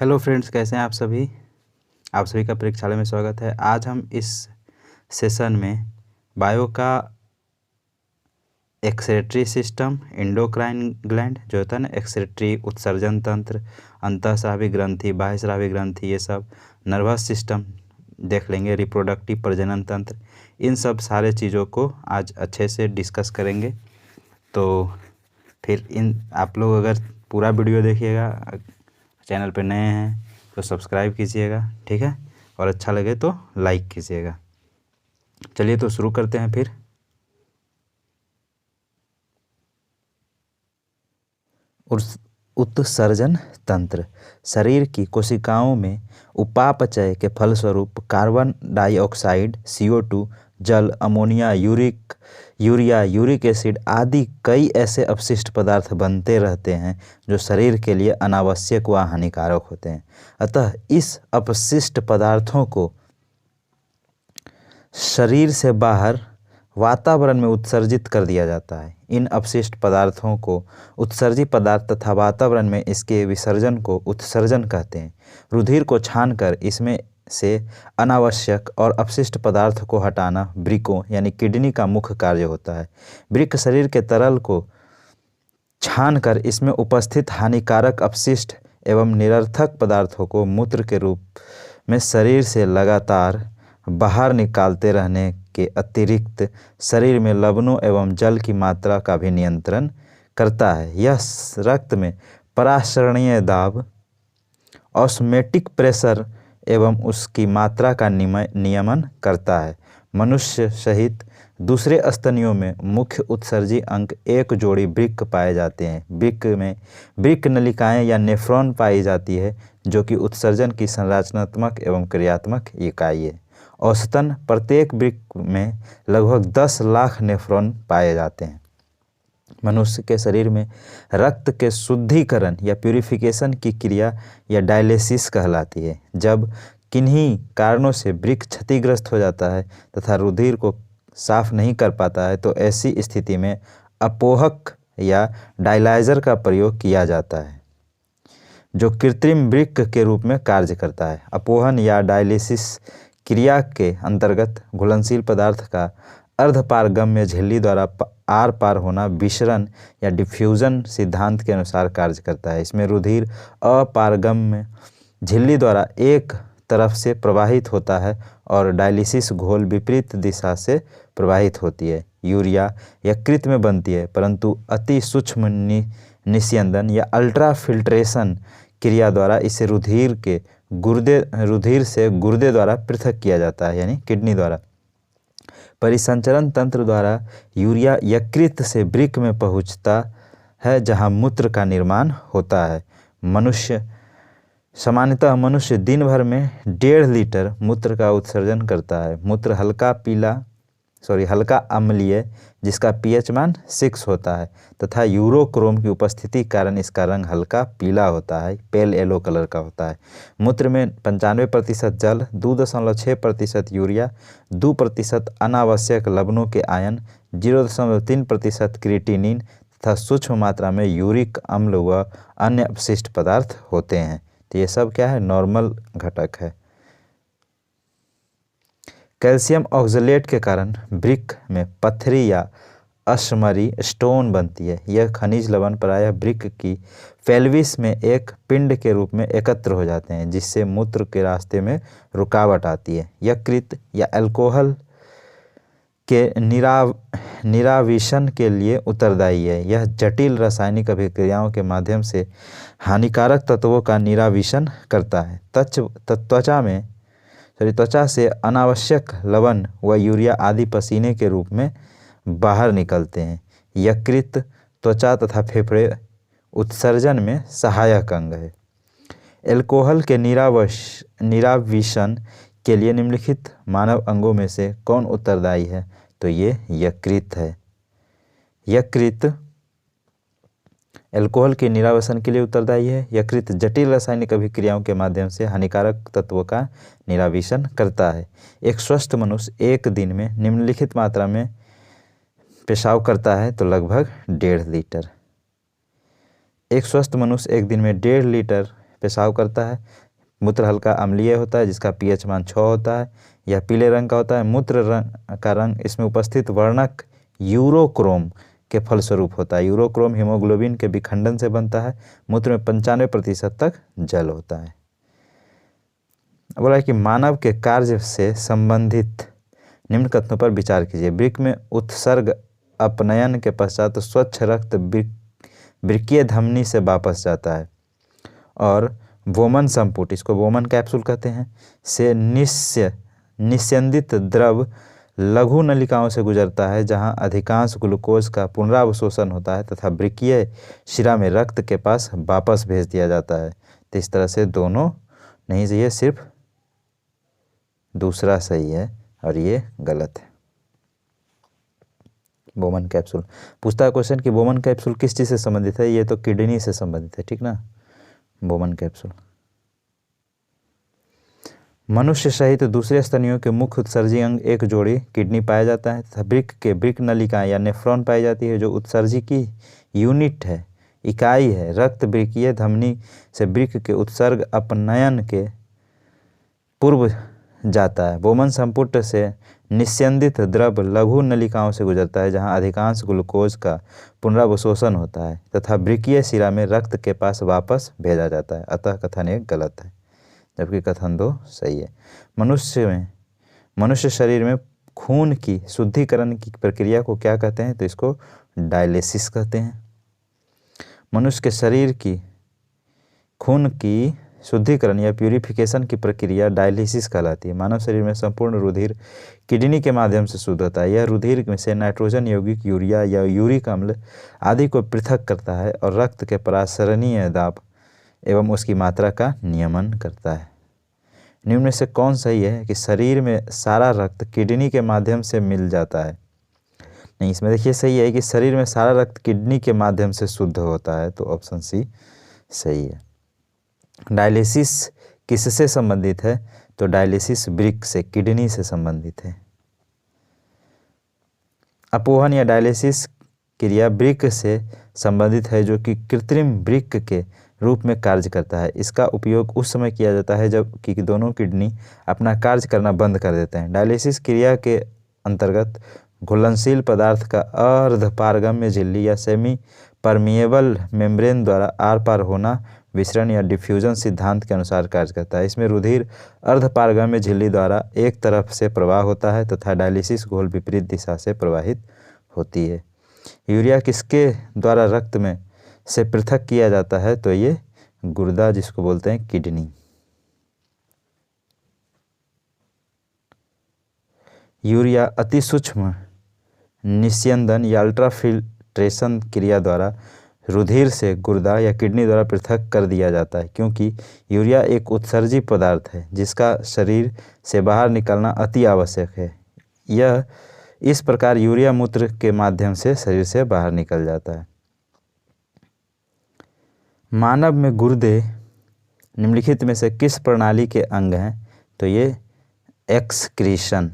Hello friends, कैसे हैं आप सभी का प्रयोगशाला में स्वागत है। आज हम इस सेशन में बायो का एक्सक्रीटरी सिस्टम, एंडोक्राइन ग्लैंड जो होता है ना, एक्सक्रीटरी उत्सर्जन तंत्र, अंतःस्रावी ग्रंथि, बाह्यस्रावी ग्रंथि, ये सब नर्वस सिस्टम देख लेंगे, रिप्रोडक्टिव प्रजनन तंत्र, इन सब सारे चीज़ों को आज अच्छे से डिस्कस करेंगे। तो फिर आप लोग अगर पूरा वीडियो देखिएगा, चैनल पे नए हैं तो सब्सक्राइब कीजिएगा, ठीक है, और अच्छा लगे तो लाइक कीजिएगा। चलिए तो शुरू करते हैं फिर। उत्सर्जन तंत्र शरीर की कोशिकाओं में उपापचय के फलस्वरूप कार्बन डाइऑक्साइड, CO2, जल, अमोनिया, यूरिया, यूरिक एसिड आदि कई ऐसे अपशिष्ट पदार्थ बनते रहते हैं जो शरीर के लिए अनावश्यक व हानिकारक होते हैं। अतः इस अपशिष्ट पदार्थों को शरीर से बाहर वातावरण में उत्सर्जित कर दिया जाता है। इन अपशिष्ट पदार्थों को उत्सर्जित पदार्थ तथा वातावरण में इसके विसर्जन को उत्सर्जन कहते हैं। रुधिर को छानकर इसमें से अनावश्यक और अपशिष्ट पदार्थ को हटाना वृक्कों यानी किडनी का मुख्य कार्य होता है। वृक्क शरीर के तरल को छानकर इसमें उपस्थित हानिकारक अपशिष्ट एवं निरर्थक पदार्थों को मूत्र के रूप में शरीर से लगातार बाहर निकालते रहने के अतिरिक्त शरीर में लवणों एवं जल की मात्रा का भी नियंत्रण करता है। यह रक्त में पराशरणीय दाब, ऑस्मोटिक प्रेशर एवं उसकी मात्रा का नियमन करता है। मनुष्य सहित दूसरे स्तनियों में मुख्य उत्सर्जी अंग एक जोड़ी वृक्क पाए जाते हैं। वृक्क में वृक्क नलिकाएं या नेफ्रॉन पाई जाती है, जो कि उत्सर्जन की संरचनात्मक एवं क्रियात्मक इकाई है। औसतन प्रत्येक वृक्क में लगभग 10 लाख नेफ्रॉन पाए जाते हैं। मनुष्य के शरीर में रक्त के शुद्धिकरण या प्यूरिफिकेशन की क्रिया या डायलिसिस कहलाती है। जब किन्हीं कारणों से वृक्क क्षतिग्रस्त हो जाता है तथा रुधिर को साफ नहीं कर पाता है तो ऐसी स्थिति में अपोहक या डायलाइजर का प्रयोग किया जाता है, जो कृत्रिम वृक्क के रूप में कार्य करता है। अपोहन या डायलिसिस क्रिया के अंतर्गत घुलनशील पदार्थ का अर्धपारगम्य झिल्ली द्वारा आर पार होना विसरण या डिफ्यूजन सिद्धांत के अनुसार कार्य करता है। इसमें रुधिर अपारगम्य झिल्ली द्वारा एक तरफ से प्रवाहित होता है और डायलिसिस घोल विपरीत दिशा से प्रवाहित होती है। यूरिया यकृत में बनती है, परंतु अति सूक्ष्म निस्यंदन या अल्ट्रा फिल्ट्रेशन क्रिया द्वारा इसे रुधिर से गुर्दे द्वारा पृथक किया जाता है, यानी किडनी द्वारा। परिसंचरण तंत्र द्वारा यूरिया यकृत से वृक्क में पहुंचता है, जहां मूत्र का निर्माण होता है। सामान्यतः मनुष्य दिन भर में 1.5 लीटर मूत्र का उत्सर्जन करता है। मूत्र हल्का अम्लीय, जिसका pH मान 6 होता है, तथा यूरोक्रोम की उपस्थिति के कारण इसका रंग हल्का पीला होता है, पेल येलो कलर का होता है। मूत्र में 95% जल, 2.6% यूरिया, 2% अनावश्यक लवणों के आयन, 0.3% क्रिएटिनिन तथा सूक्ष्म मात्रा में यूरिक अम्ल व अन्य अपशिष्ट पदार्थ होते हैं। तो ये सब क्या है? नॉर्मल घटक है। कैल्शियम ऑक्सलेट के कारण वृक्क में पथरी या अश्मरी स्टोन बनती है। यह खनिज लवण प्रायः वृक्क की पेल्विस में एक पिंड के रूप में एकत्र हो जाते हैं, जिससे मूत्र के रास्ते में रुकावट आती है। यकृत या अल्कोहल के निराविशन के लिए उत्तरदायी है। यह जटिल रासायनिक अभिक्रियाओं के माध्यम से हानिकारक तत्वों का निराविशन करता है। त्वचा से अनावश्यक लवण व यूरिया आदि पसीने के रूप में बाहर निकलते हैं। यकृत त्वचा तथा फेफड़े उत्सर्जन में सहायक अंग है। अल्कोहल के निराविशन के लिए निम्नलिखित मानव अंगों में से कौन उत्तरदायी है? तो ये यकृत है। यकृत अल्कोहल के निरावसन के लिए उत्तरदायी है। यकृत जटिल रासायनिक अभिक्रियाओं के माध्यम से हानिकारक तत्वों का निराविशन करता है। एक स्वस्थ मनुष्य एक दिन में निम्नलिखित मात्रा में पेशाब करता है, तो लगभग 1.5 लीटर। एक स्वस्थ मनुष्य एक दिन में 1.5 लीटर पेशाब करता है। मूत्र हल्का अम्लीय होता है जिसका pH मान 6 होता है। यह पीले रंग का होता है। मूत्र का रंग इसमें उपस्थित वर्णक यूरोक्रोम के फलस्वरूप होता है। यूरोक्रोम हीमोग्लोबिन के विखंडन से बनता है। मूत्र में 95% तक जल होता है। बोला है कि मानव के कार्य से संबंधित निम्न कथनों पर विचार कीजिए। वृक्क में उत्सर्ग अपनयन के पश्चात स्वच्छ रक्त वृक्कीय धमनी से वापस जाता है और वोमन संपुट, इसको वोमन कैप्सूल कहते हैं, से निस्यंदित द्रव लघु नलिकाओं से गुजरता है जहां अधिकांश ग्लूकोज का पुनरावशोषण होता है तथा वृक्कीय शिरा में रक्त के पास वापस भेज दिया जाता है। तो इस तरह से दोनों नहीं सही है, सिर्फ दूसरा सही है और ये गलत है। वोमन कैप्सूल पूछता है क्वेश्चन कि वोमन कैप्सूल किस चीज़ से संबंधित है। ये तो किडनी से संबंधित है, ठीक ना। वोमन कैप्सूल मनुष्य सहित दूसरे स्तनियों के मुख्य उत्सर्जी अंग एक जोड़ी किडनी पाया जाता है तथा वृक्क नलिका या नेफ्रॉन पाई जाती है जो उत्सर्जी की यूनिट है, इकाई है। रक्त वृक्कीय धमनी से वृक्क के उत्सर्ग अपनयन के पूर्व जाता है। वोमन संपुट से निस्यंदित द्रव लघु नलिकाओं से गुजरता है जहां अधिकांश ग्लूकोज का पुनरावशोषण होता है तथा वृक्कीय शिरा में रक्त के पास वापस भेजा जाता है। अतः कथन 1 गलत है जबकि कथन 2 सही है। मनुष्य शरीर में खून की शुद्धिकरण की प्रक्रिया को क्या कहते हैं, तो इसको डायलिसिस कहते हैं। मनुष्य के शरीर की खून की शुद्धिकरण या प्यूरिफिकेशन की प्रक्रिया डायलिसिस कहलाती है। मानव शरीर में संपूर्ण रुधिर किडनी के माध्यम से शुद्ध होता है। यह रुधिर में से नाइट्रोजन यौगिक यूरिया या यूरिक अम्ल आदि को पृथक करता है और रक्त के परासरणीय दाब एवं उसकी मात्रा का नियमन करता है। निम्न में से कौन सही है कि शरीर में सारा रक्त किडनी के माध्यम से मिल जाता है। नहीं, इसमें देखिए सही है कि शरीर में सारा रक्त किडनी के माध्यम से शुद्ध होता है, तो ऑप्शन सी सही है। डायलिसिस किससे संबंधित है, तो डायलिसिस वृक्क से, किडनी से संबंधित है। अपोहन या डायलिसिस क्रिया वृक्क से संबंधित है जो कि कृत्रिम वृक्क के रूप में कार्य करता है। इसका उपयोग उस समय किया जाता है जब कि दोनों किडनी अपना कार्य करना बंद कर देते हैं। डायलिसिस क्रिया के अंतर्गत घुलनशील पदार्थ का अर्धपारगम्य झिल्ली या सेमी परमिएबल मेम्ब्रेन द्वारा आर पार होना विसरण या डिफ्यूजन सिद्धांत के अनुसार कार्य करता है। इसमें रुधिर अर्धपारगम्य झिल्ली द्वारा एक तरफ से प्रवाह होता है तथा डायलिसिस घोल विपरीत दिशा से प्रवाहित होती है। यूरिया किसके द्वारा रक्त में से पृथक किया जाता है, तो ये गुर्दा, जिसको बोलते हैं किडनी। यूरिया अति सूक्ष्म निस्यंदन या अल्ट्राफिल्ट्रेशन क्रिया द्वारा रुधिर से गुर्दा या किडनी द्वारा पृथक कर दिया जाता है क्योंकि यूरिया एक उत्सर्जी पदार्थ है जिसका शरीर से बाहर निकलना अति आवश्यक है। यह इस प्रकार यूरिया मूत्र के माध्यम से शरीर से बाहर निकल जाता है। मानव में गुर्दे निम्नलिखित में से किस प्रणाली के अंग हैं, तो ये एक्सक्रीशन।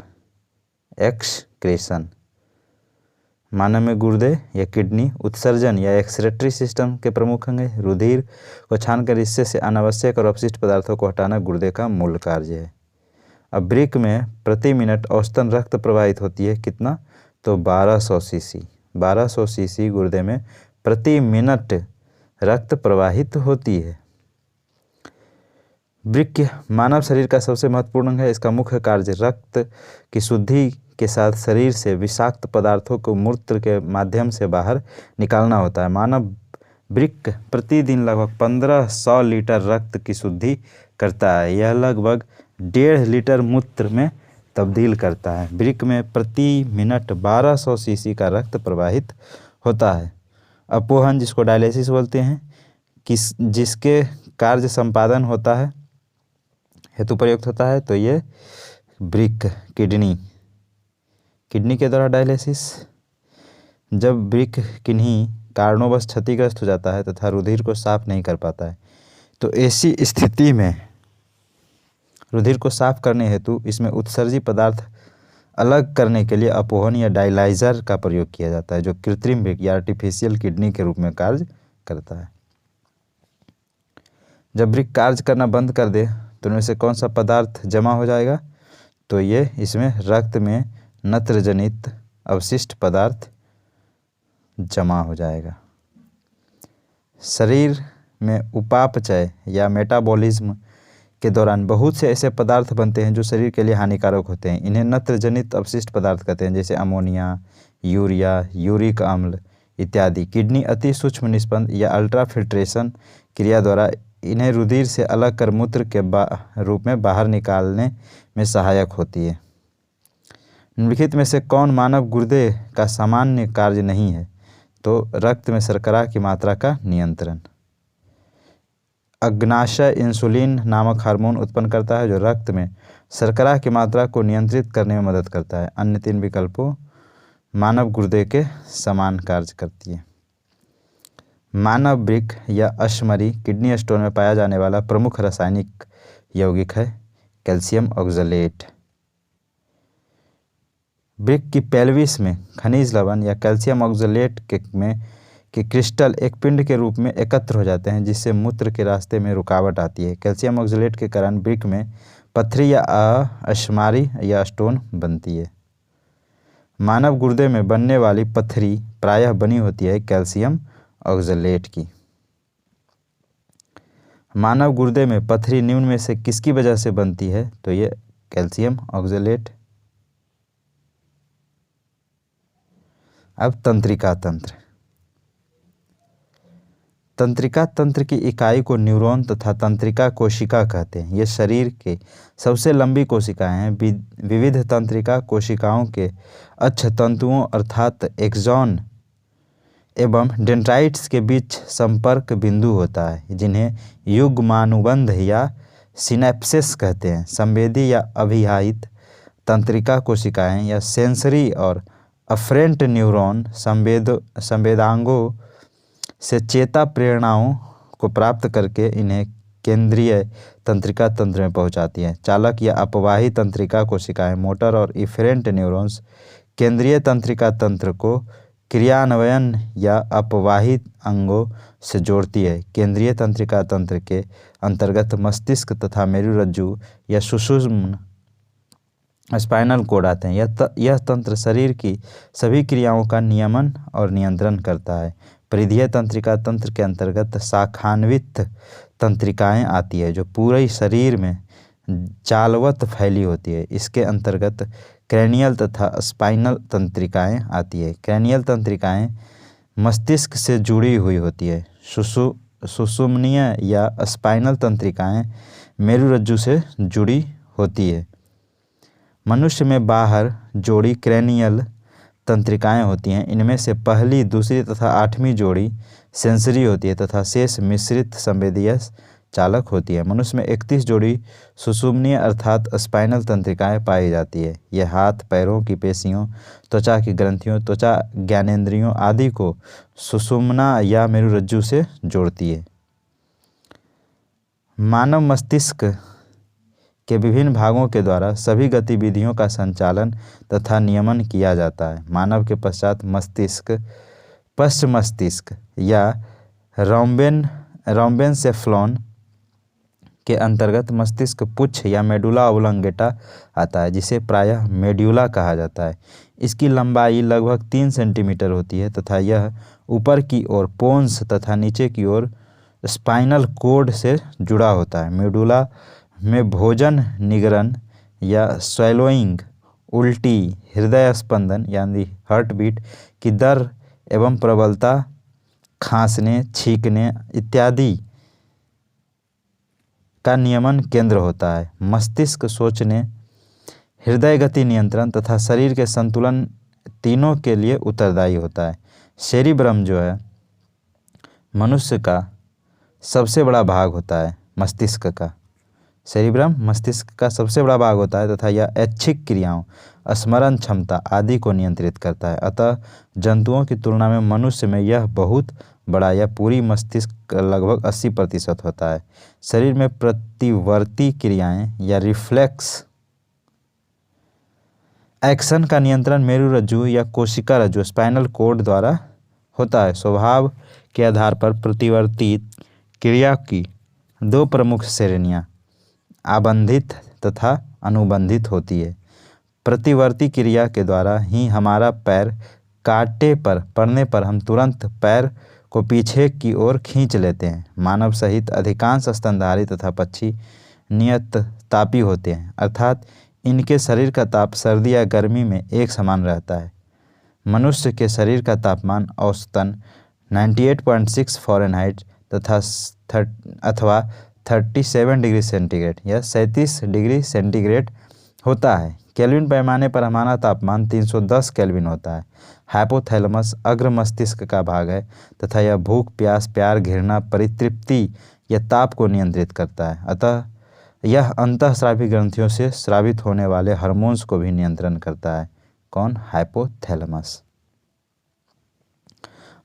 मानव में गुर्दे या किडनी उत्सर्जन या एक्सक्रीटरी सिस्टम के प्रमुख अंग है। रुधिर को छानकर इससे से अनावश्यक और अपशिष्ट पदार्थों को हटाना गुर्दे का मूल कार्य है। अब वृक्क में प्रति मिनट औसतन रक्त प्रवाहित होती है कितना, तो 1200 सीसी। 1200 सीसी गुर्दे में प्रति मिनट रक्त प्रवाहित होती है। वृक्क मानव शरीर का सबसे महत्वपूर्ण अंग है। इसका मुख्य कार्य रक्त की शुद्धि के साथ शरीर से विषाक्त पदार्थों को मूत्र के माध्यम से बाहर निकालना होता है। मानव वृक्क प्रतिदिन लगभग 1500 लीटर रक्त की शुद्धि करता है। यह लगभग 1.5 लीटर मूत्र में तब्दील करता है। वृक्क में प्रति मिनट 1200 सीसी का रक्त प्रवाहित होता है। अपोहन, जिसको डायलिसिस बोलते हैं, जिसके कार्य संपादन होता है हेतु प्रयुक्त होता है, तो ये वृक्क किडनी के द्वारा डायलिसिस। जब वृक्क किन्हीं कारणोंवश क्षतिग्रस्त हो जाता है तथा रुधिर को साफ नहीं कर पाता है, तो ऐसी स्थिति में रुधिर को साफ करने हेतु इसमें उत्सर्जी पदार्थ अलग करने के लिए अपोहन या डायलाइजर का प्रयोग किया जाता है जो कृत्रिम वृक्क या आर्टिफिशियल किडनी के रूप में कार्य करता है। जब वृक्क कार्य करना बंद कर दे तो उनमें से कौन सा पदार्थ जमा हो जाएगा? तो ये इसमें रक्त में नत्रजनित अवशिष्ट पदार्थ जमा हो जाएगा। शरीर में उपापचय या मेटाबॉलिज्म के दौरान बहुत से ऐसे पदार्थ बनते हैं जो शरीर के लिए हानिकारक होते हैं। इन्हें नत्रजनित अवशिष्ट पदार्थ कहते हैं, जैसे अमोनिया, यूरिया, यूरिक अम्ल इत्यादि। किडनी अति सूक्ष्म निस्पंद या अल्ट्राफिल्ट्रेशन क्रिया द्वारा इन्हें रुधिर से अलग कर मूत्र के रूप में बाहर निकालने में सहायक होती है। निम्नलिखित में से कौन मानव गुर्दे का सामान्य कार्य नहीं है? तो रक्त में शर्करा की मात्रा का नियंत्रण। अग्नाशय इंसुलिन नामक हार्मोन उत्पन्न करता है जो रक्त में शर्करा की मात्रा को नियंत्रित करने में मदद करता है। अन्य 3 विकल्पों मानव गुर्दे के समान कार्य करती है। मानव वृक्क या अश्मरी किडनी स्टोन में पाया जाने वाला प्रमुख रासायनिक यौगिक है कैल्शियम ऑक्सलेट। वृक्क की पेल्विस में खनिज लवण या कैल्शियम ऑक्सलेट के क्रिस्टल एक पिंड के रूप में एकत्र हो जाते हैं, जिससे मूत्र के रास्ते में रुकावट आती है। कैल्शियम ऑक्सलेट के कारण वृक्क में पथरी या अश्मारी या स्टोन बनती है। मानव गुर्दे में बनने वाली पथरी प्रायः बनी होती है कैल्शियम ऑक्सलेट की। मानव गुर्दे में पथरी निम्न में से किसकी वजह से बनती है? तो ये कैल्शियम ऑक्सलेट। अब तंत्रिका तंत्र। तंत्रिका तंत्र की इकाई को न्यूरॉन तथा तंत्रिका कोशिका कहते हैं। ये शरीर के सबसे लंबी कोशिकाएं हैं। विविध तंत्रिका कोशिकाओं के अक्षतंतुओं अर्थात एक्सॉन एवं डेंड्राइट्स के बीच संपर्क बिंदु होता है, जिन्हें युग्मानुबंध या सिनेप्सिस कहते हैं। संवेदी या अभिहायित तंत्रिका कोशिकाएं या सेंसरी और अफरेंट न्यूरॉन संवेदांगों से चेता प्रेरणाओं को प्राप्त करके इन्हें केंद्रीय तंत्रिका तंत्र में पहुंचाती हैं। चालक या अपवाही तंत्रिका कोशिकाएं मोटर और इफेरेंट न्यूरॉन्स केंद्रीय तंत्रिका तंत्र को क्रियान्वयन या अपवाही अंगों से जोड़ती है। केंद्रीय तंत्रिका तंत्र के अंतर्गत मस्तिष्क तथा मेरुरज्जु या सुषुम्ना स्पाइनल कोड आते हैं। यह तंत्र शरीर की सभी क्रियाओं का नियमन और नियंत्रण करता है। परिधीय तंत्रिका तंत्र के अंतर्गत शाखान्वित तंत्रिकाएं आती है, जो पूरे शरीर में जालवत फैली होती है। इसके अंतर्गत क्रैनियल तथा स्पाइनल तंत्रिकाएं आती है। क्रैनियल तंत्रिकाएं मस्तिष्क से जुड़ी हुई होती है। सुषुम्नीय या स्पाइनल तंत्रिकाएं मेरुरज्जु से जुड़ी होती है। मनुष्य में बाहर जोड़ी क्रैनियल तंत्रिकाएं होती हैं। इनमें से पहली, दूसरी तथा 8वीं जोड़ी सेंसरी होती है तथा शेष मिश्रित संवेदीय चालक होती है। मनुष्य में 31 जोड़ी सुषुम्नीय अर्थात स्पाइनल तंत्रिकाएं पाई जाती है। यह हाथ पैरों की पेशियों, त्वचा की ग्रंथियों, त्वचा ज्ञानेंद्रियों आदि को सुषुम्ना या मेरुरज्जु से जोड़ती है। मानव मस्तिष्क के विभिन्न भागों के द्वारा सभी गतिविधियों का संचालन तथा नियमन किया जाता है। मानव के पश्चात मस्तिष्क, पश्च मस्तिष्क या रॉम्बेनसेफ्लॉन के अंतर्गत मस्तिष्क पुच्छ या मेडुला ओब्लंगेटा आता है, जिसे प्रायः मेड्यूला कहा जाता है। इसकी लंबाई लगभग 3 सेंटीमीटर होती है तथा यह ऊपर की ओर पोन्स तथा नीचे की ओर स्पाइनल कोड से जुड़ा होता है। मेडुला में भोजन निगरण या स्वैलोइंग, उल्टी, हृदय स्पंदन यानी हार्ट बीट की दर एवं प्रबलता, खांसने, छींकने इत्यादि का नियमन केंद्र होता है। मस्तिष्क सोचने, हृदय गति नियंत्रण तथा शरीर के संतुलन तीनों के लिए उत्तरदायी होता है। सेरिब्रम जो है मनुष्य का सबसे बड़ा भाग होता है मस्तिष्क का। सेरिब्रम मस्तिष्क का सबसे बड़ा भाग होता है तथा यह ऐच्छिक क्रियाओं, स्मरण क्षमता आदि को नियंत्रित करता है। अतः जंतुओं की तुलना में मनुष्य में यह बहुत बड़ा या पूरी मस्तिष्क लगभग 80% होता है। शरीर में प्रतिवर्ती क्रियाएं या रिफ्लेक्स एक्शन का नियंत्रण मेरुरज्जु या कोशिका रज्जु स्पाइनल कोड द्वारा होता है। स्वभाव के आधार पर प्रतिवर्ती क्रिया की दो प्रमुख श्रेणियाँ आबंधित तथा अनुबंधित होती है। प्रतिवर्ती क्रिया के द्वारा ही हमारा पैर कांटे पर पड़ने पर हम तुरंत पैर को पीछे की ओर खींच लेते हैं। मानव सहित अधिकांश स्तनधारी तथा पक्षी नियत तापी होते हैं, अर्थात इनके शरीर का ताप सर्दी या गर्मी में एक समान रहता है। मनुष्य के शरीर का तापमान औसतन 98.6 फ़ारेनहाइट तथा अथवा 37 डिग्री सेंटीग्रेड या 37 डिग्री सेंटीग्रेड होता है। केल्विन पैमाने पर हमारा तापमान 310 केल्विन होता है। हाइपोथैलेमस अग्र मस्तिष्क का भाग है तथा यह भूख, प्यास, प्यार, घृणा, परितृप्ति या ताप को नियंत्रित करता है। अतः यह अंतःस्रावी ग्रंथियों से स्रावित होने वाले हार्मोन्स को भी नियंत्रण करता है। कौन? हाइपोथैलेमस।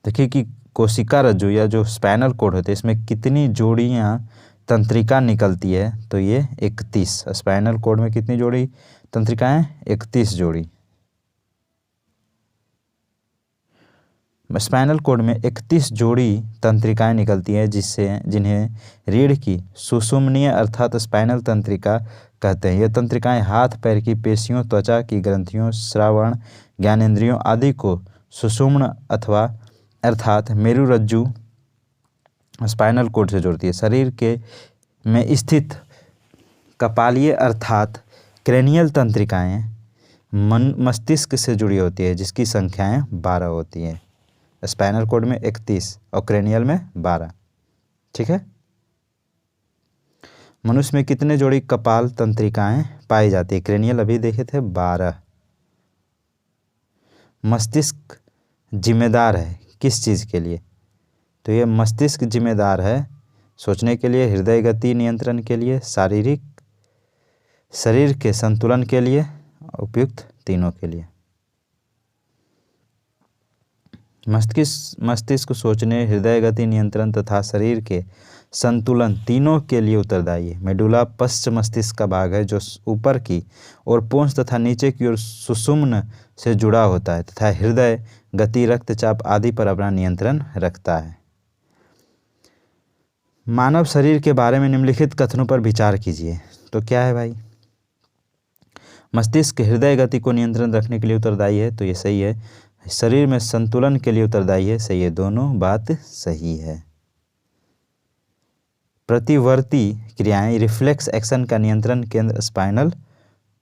देखिए कि कोशिका रज्जु या जो स्पाइनल कोड होते हैं इसमें कितनी जोड़ियाँ तंत्रिका निकलती है, तो ये 31। स्पाइनल कोड में कितनी जोड़ी तंत्रिकाएं? 31 जोड़ी। स्पाइनल कोड में 31 जोड़ी तंत्रिकाएं निकलती हैं जिन्हें रीढ़ की सुषुम्नीय अर्थात स्पाइनल तंत्रिका कहते हैं। ये तंत्रिकाएं हाथ पैर की पेशियों, त्वचा की ग्रंथियों, श्रवण, ज्ञानेंद्रियों आदि को सुषुम्न अथवा अर्थात मेरुरज्जु स्पाइनल कोड से जोड़ती है। शरीर के में स्थित कपालीय अर्थात क्रेनियल तंत्रिकाएं मस्तिष्क से जुड़ी होती है, जिसकी संख्याएं 12 होती हैं। स्पाइनल कोड में 31 और क्रेनियल में 12। ठीक है। मनुष्य में कितने जोड़ी कपाल तंत्रिकाएं पाई जाती है? क्रेनियल अभी देखे थे 12। मस्तिष्क जिम्मेदार है किस चीज़ के लिए? तो ये मस्तिष्क जिम्मेदार है सोचने के लिए, हृदय गति नियंत्रण के लिए, शारीरिक शरीर के संतुलन के लिए, उपयुक्त तीनों के लिए। मस्तिष्क सोचने, हृदय गति नियंत्रण तथा शरीर के संतुलन तीनों के लिए उत्तरदायी है। मेडुला पश्च मस्तिष्क का भाग है जो ऊपर की ओर पोंछ तथा नीचे की ओर सुषुम्न से जुड़ा होता है तथा हृदय गति, रक्तचाप आदि पर अपना नियंत्रण रखता है। मानव शरीर के बारे में निम्नलिखित कथनों पर विचार कीजिए। तो क्या है भाई? मस्तिष्क हृदय गति को नियंत्रण रखने के लिए उत्तरदायी है, तो ये सही है। शरीर में संतुलन के लिए उत्तरदायी है, सही है। दोनों बात सही है। प्रतिवर्ती क्रियाएं रिफ्लेक्स एक्शन का नियंत्रण केंद्र स्पाइनल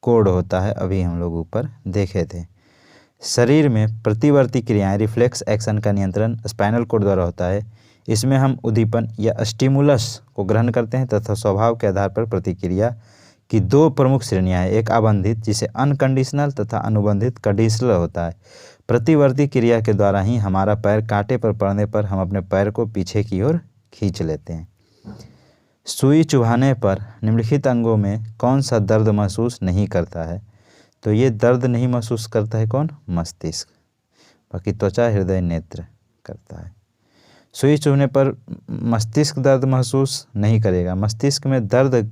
कोड होता है, अभी हम लोग ऊपर देखे थे। शरीर में प्रतिवर्ती क्रियाएं रिफ्लेक्स एक्शन का नियंत्रण स्पाइनल कोड द्वारा होता है। इसमें हम उद्दीपन या स्टिमुलस को ग्रहण करते हैं तथा स्वभाव के आधार पर प्रतिक्रिया की दो प्रमुख श्रेणियां हैं। एक आबंधित जिसे अनकंडीशनल तथा अनुबंधित कंडीशनल होता है। प्रतिवर्ती क्रिया के द्वारा ही हमारा पैर कांटे पर पड़ने पर हम अपने पैर को पीछे की ओर खींच लेते हैं। सुई चुभाने पर निम्नलिखित अंगों में कौन सा दर्द महसूस नहीं करता है? तो ये दर्द नहीं महसूस करता है कौन? मस्तिष्क। बाकी त्वचा, हृदय, नेत्र करता है। सुई चुभने पर मस्तिष्क दर्द महसूस नहीं करेगा। मस्तिष्क में दर्द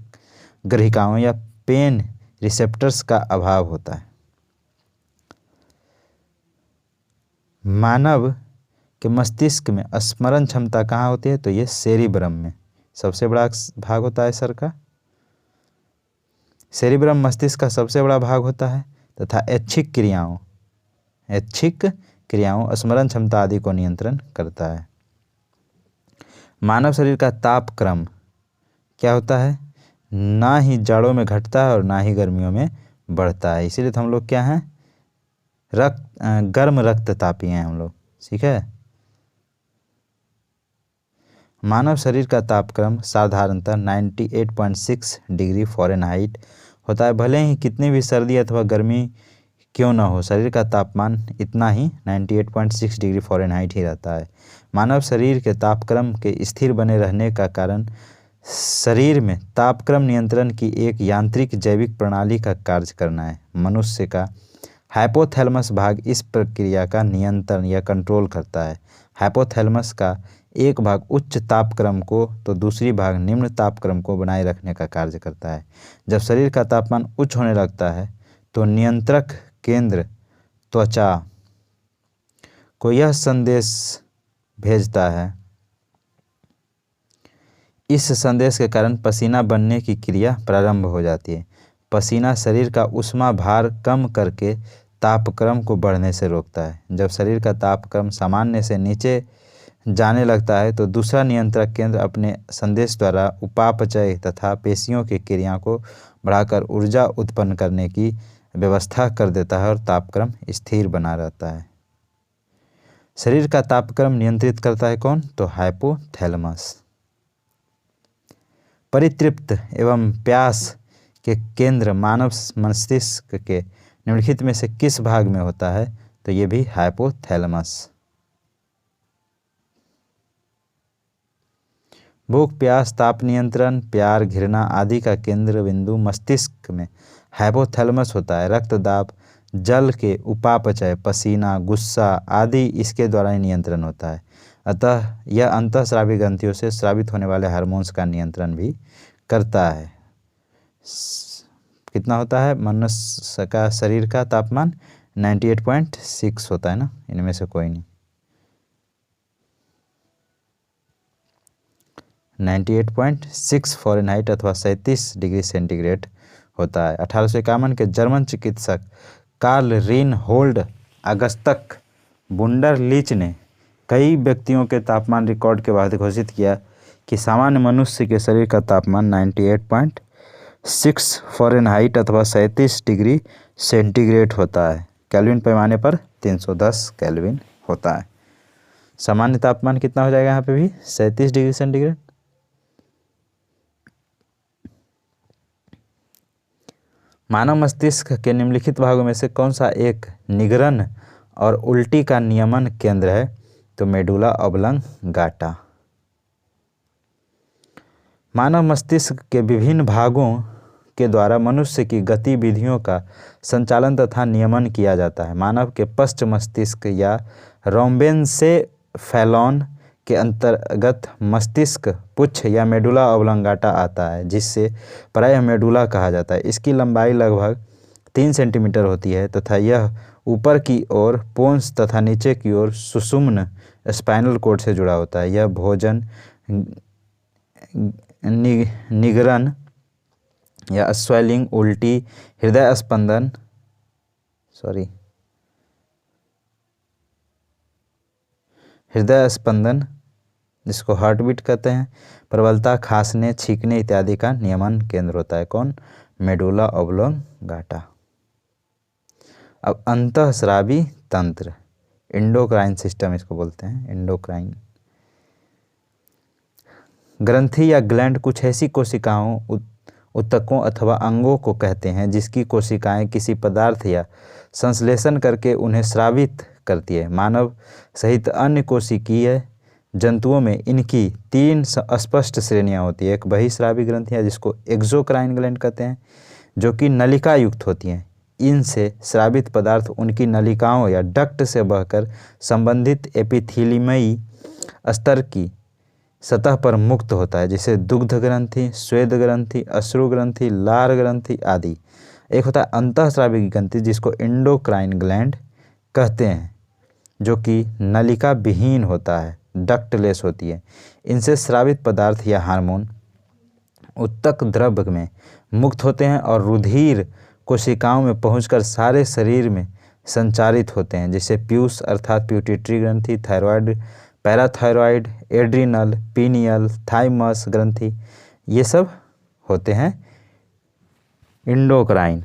ग्रहिकाओं या पेन रिसेप्टर्स का अभाव होता है। मानव के मस्तिष्क में स्मरण क्षमता कहाँ होती है? तो ये सेरिब्रम में सबसे बड़ा भाग होता है सर का। सेरिब्रम मस्तिष्क का सबसे बड़ा भाग होता है तथा ऐच्छिक क्रियाओं स्मरण क्षमता आदि को नियंत्रण करता है। मानव शरीर का ताप क्रम क्या होता है? ना ही जाड़ों में घटता है और ना ही गर्मियों में बढ़ता है। इसीलिए तो हम लोग क्या हैं? गर्म रक्ततापी हैं हम लोग। ठीक है। मानव शरीर का तापक्रम साधारणतः 98.6 डिग्री फ़ारेनहाइट होता है। भले ही कितनी भी सर्दी अथवा गर्मी क्यों न हो, शरीर का तापमान इतना ही 98.6 डिग्री फ़ारेनहाइट ही रहता है। मानव शरीर के तापक्रम के स्थिर बने रहने का कारण शरीर में तापक्रम नियंत्रण की एक यांत्रिक जैविक प्रणाली का कार्य करना है। मनुष्य का हाइपोथैलेमस भाग इस प्रक्रिया का नियंत्रण या कंट्रोल करता है। हाइपोथैलेमस का एक भाग उच्च तापक्रम को तो दूसरी भाग निम्न तापक्रम को बनाए रखने का कार्य करता है। जब शरीर का तापमान उच्च होने लगता है तो नियंत्रक केंद्र त्वचा को यह संदेश भेजता है इस संदेश के कारण पसीना बनने की क्रिया प्रारंभ हो जाती है। पसीना शरीर का ऊष्मा भार कम करके तापक्रम को बढ़ने से रोकता है। जब शरीर का तापक्रम सामान्य से नीचे जाने लगता है तो दूसरा नियंत्रक केंद्र अपने संदेश द्वारा उपापचय तथा पेशियों की क्रिया को बढ़ाकर ऊर्जा उत्पन्न करने की व्यवस्था कर देता है और तापक्रम स्थिर बना रहता है। शरीर का तापक्रम नियंत्रित करता है कौन? तो हाइपोथैलेमस। परितृप्त एवं प्यास के केंद्र मानव मस्तिष्क के निम्नलिखित में से किस भाग में होता है? तो ये भी हाइपोथैलेमस। भूख, प्यास, ताप नियंत्रण, प्यार, घृणा आदि का केंद्र बिंदु मस्तिष्क में हाइपोथैलेमस होता है। रक्तदाब, जल के उपापचय, पसीना, गुस्सा आदि इसके द्वारा ही नियंत्रण होता है। अतः यह अंतःस्रावी ग्रंथियों से स्रावित होने वाले हार्मोन्स का नियंत्रण भी करता है। कितना होता है? मनुष्य का शरीर का तापमान 98.6 होता है ना, इनमें से कोई नहीं। 98.6 फ़ारेनहाइट अथवा 37 डिग्री सेंटीग्रेड होता है। 1851 के जर्मन चिकित्सक कार्ल रीनहोल्ड अगस्तक वुंडरलिच ने कई व्यक्तियों के तापमान रिकॉर्ड के बाद घोषित किया कि सामान्य मनुष्य के शरीर का तापमान 98.6 फ़ारेनहाइट अथवा 37 डिग्री सेंटीग्रेड होता है। केल्विन पैमाने पर 310 केल्विन होता है। सामान्य तापमान कितना हो जाएगा यहाँ पे भी? 37 डिग्री सेंटीग्रेड। मानव मस्तिष्क के निम्नलिखित भागों में से कौन सा एक निगरन और उल्टी का नियमन केंद्र है? तो मेडुला ऑब्लंगाटा। मानव मस्तिष्क के विभिन्न भागों के द्वारा मनुष्य की गतिविधियों का संचालन तथा नियमन किया जाता है। मानव के पश्च मस्तिष्क या रोम्बेनसेफेलॉन के अंतर्गत मस्तिष्क पुच्छ या मेडुला ऑब्लंगाटा आता है, जिससे प्रायः मेडुला कहा जाता है। इसकी लंबाई लगभग 3 सेंटीमीटर होती है तथा यह ऊपर की ओर पोन्स तथा नीचे की ओर सुषुम्न स्पाइनल कोड से जुड़ा होता है। यह भोजन, निगरन या स्वेलिंग, उल्टी, हृदय स्पंदन जिसको हार्ट बीट कहते हैं, प्रबलता, खांसने, छींकने इत्यादि का नियमन केंद्र होता है। कौन? Medulla oblongata. अब अंतःस्रावी तंत्र, एंडोक्राइन सिस्टम इसको बोलते हैं। एंडोक्राइन ग्रंथि या ग्लैंड कुछ ऐसी कोशिकाओं, ऊतकों अथवा अंगों को कहते हैं जिसकी कोशिकाएं किसी पदार्थ या संश्लेषण करके उन्हें स्रावित करती है। मानव सहित अन्य कोशिकीय जंतुओं में इनकी 3 स्पष्ट श्रेणियां होती है। एक बहिस्रावी ग्रंथियां जिसको एक्सोक्राइन ग्लैंड कहते हैं, जो कि नलिका युक्त होती हैं। इनसे स्रावित पदार्थ उनकी नलिकाओं या डक्ट से बहकर संबंधित एपिथीलियमयी स्तर की सतह पर मुक्त होता है, जैसे दुग्ध ग्रंथि, स्वेद ग्रंथि, अश्रु ग्रंथि, लार ग्रंथि आदि। एक होता है अंतःस्रावी ग्रंथि जिसको एंडोक्राइन ग्लैंड कहते हैं, जो कि नलिका विहीन होता है, डक्टलेस होती है। इनसे स्रावित पदार्थ या हार्मोन उत्तक द्रव्य में मुक्त होते हैं और रुधिर कोशिकाओं में पहुंचकर सारे शरीर में संचारित होते हैं, जैसे पीयूष अर्थात प्यूटिटरी ग्रंथि, thyroid, parathyroid, adrenal, pineal, thymus ग्रंथि, ये सब होते हैं एंडोक्राइन।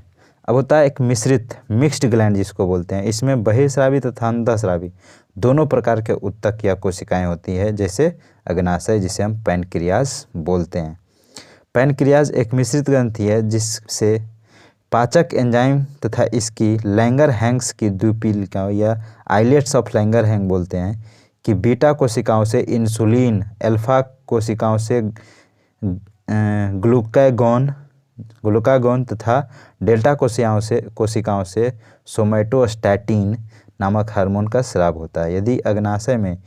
अब होता है एक मिश्रित, मिक्स्ड ग्लैंड जिसको बोलते हैं। इसमें बहिस्रावी तथा अंतःस्रावी दोनों प्रकार के उत्तक या कोशिकाएं होती है, जैसे अग्नाशय, जिसे हम पैनक्रियाज बोलते हैं। पैनक्रियाज एक मिश्रित ग्रंथि है जिससे पाचक एंजाइम तथा इसकी लैंगरहैंस की द्विपीलिकाओं या आइलेट्स ऑफ लैंगरहैंस बोलते हैं कि बीटा कोशिकाओं से इंसुलिन, अल्फा कोशिकाओं से ग्लूकागोन तथा डेल्टा कोशिकाओं से सोमैटोस्टैटिन नामक हार्मोन का स्राव होता है। यदि अग्नाशय में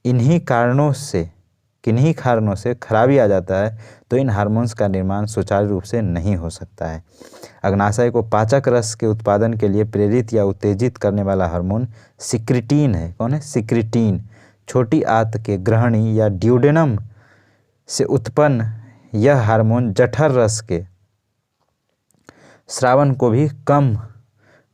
किन्हीं कारणों से खराबी आ जाता है तो इन हार्मोन्स का निर्माण सुचारू रूप से नहीं हो सकता है। अग्नाशय को पाचक रस के उत्पादन के लिए प्रेरित या उत्तेजित करने वाला हार्मोन सिक्रिटीन है। कौन है? सिक्रिटीन छोटी आंत के ग्रहणी या ड्यूडेनम से उत्पन्न यह हार्मोन जठर रस के स्रावन को भी कम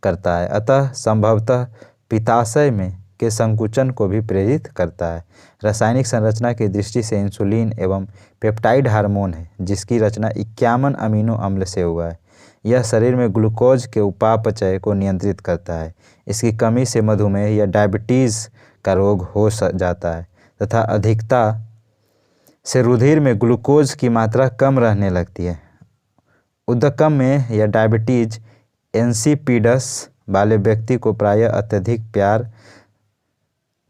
करता है, अतः संभवतः पित्ताशय में के संकुचन को भी प्रेरित करता है। रासायनिक संरचना की दृष्टि से इंसुलिन एवं पेप्टाइड हार्मोन है, जिसकी रचना 51 अमीनो अम्ल से हुआ है। यह शरीर में ग्लूकोज के उपापचय को नियंत्रित करता है। इसकी कमी से मधुमेह या डायबिटीज़ का रोग हो जाता है तथा अधिकता से रुधिर में ग्लूकोज की मात्रा कम रहने लगती है। उद्गम में या डायबिटीज इंसिपिडस वाले व्यक्ति को प्रायः अत्यधिक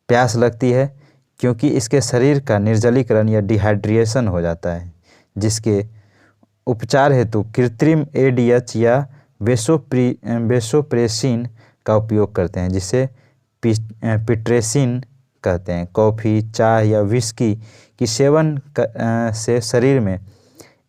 प्यास लगती है, क्योंकि इसके शरीर का निर्जलीकरण या डिहाइड्रेशन हो जाता है, जिसके उपचार हेतु कृत्रिम एडीएच या वेसोप्रेसिन का उपयोग करते हैं, जिसे पिट्रेसिन कहते हैं। कॉफ़ी, चाय या विस्की की सेवन से शरीर में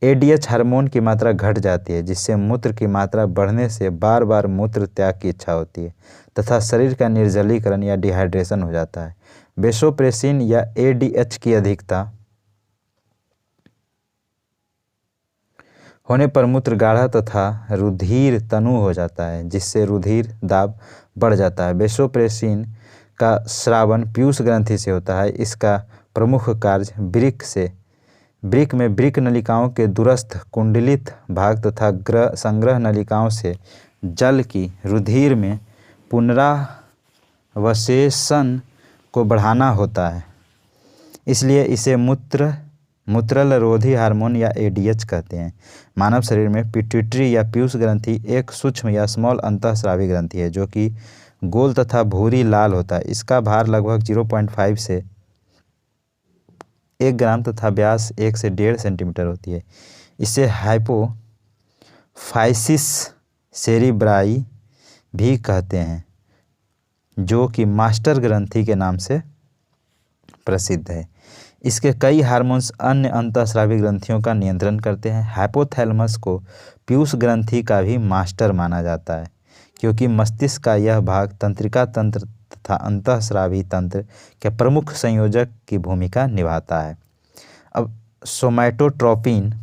एडीएच हार्मोन की मात्रा घट जाती है, जिससे मूत्र की मात्रा बढ़ने से बार बार मूत्र त्याग की इच्छा होती है तथा शरीर का निर्जलीकरण या डिहाइड्रेशन हो जाता है। वेसोप्रेसिन या एडीएच की अधिकता होने पर मूत्र गाढ़ा तथा रुधिर तनु हो जाता है, जिससे रुधिर दाब बढ़ जाता है। वेसोप्रेसिन का स्रावन पीयूष ग्रंथि से होता है। इसका प्रमुख कार्य वृक्क में वृक्क नलिकाओं के दूरस्थ कुंडलित भाग तथा संग्रह नलिकाओं से जल की रुधिर में पुनरावशेषण को बढ़ाना होता है। इसलिए इसे मूत्रलरोधी हार्मोन या एडीएच कहते हैं। मानव शरीर में पिट्यूटरी या पीयूष ग्रंथि एक सूक्ष्म या स्मॉल अंतःस्रावी ग्रंथि है, जो कि गोल तथा भूरी लाल होता है। इसका भार लगभग 0.5 से 1 ग्राम तथा व्यास 1 से 1.5 सेंटीमीटर होती है। इसे हाइपोफाइसिस सेरिब्राई भी कहते हैं, जो कि मास्टर ग्रंथि के नाम से प्रसिद्ध है। इसके कई हार्मोन्स अन्य अंतःस्रावी ग्रंथियों का नियंत्रण करते हैं। हाइपोथैलेमस को पीयूष ग्रंथि का भी मास्टर माना जाता है, क्योंकि मस्तिष्क का यह भाग तंत्रिका तंत्र तथा अंतःस्रावी तंत्र के प्रमुख संयोजक की भूमिका निभाता है। अब सोमैटोट्रोपिन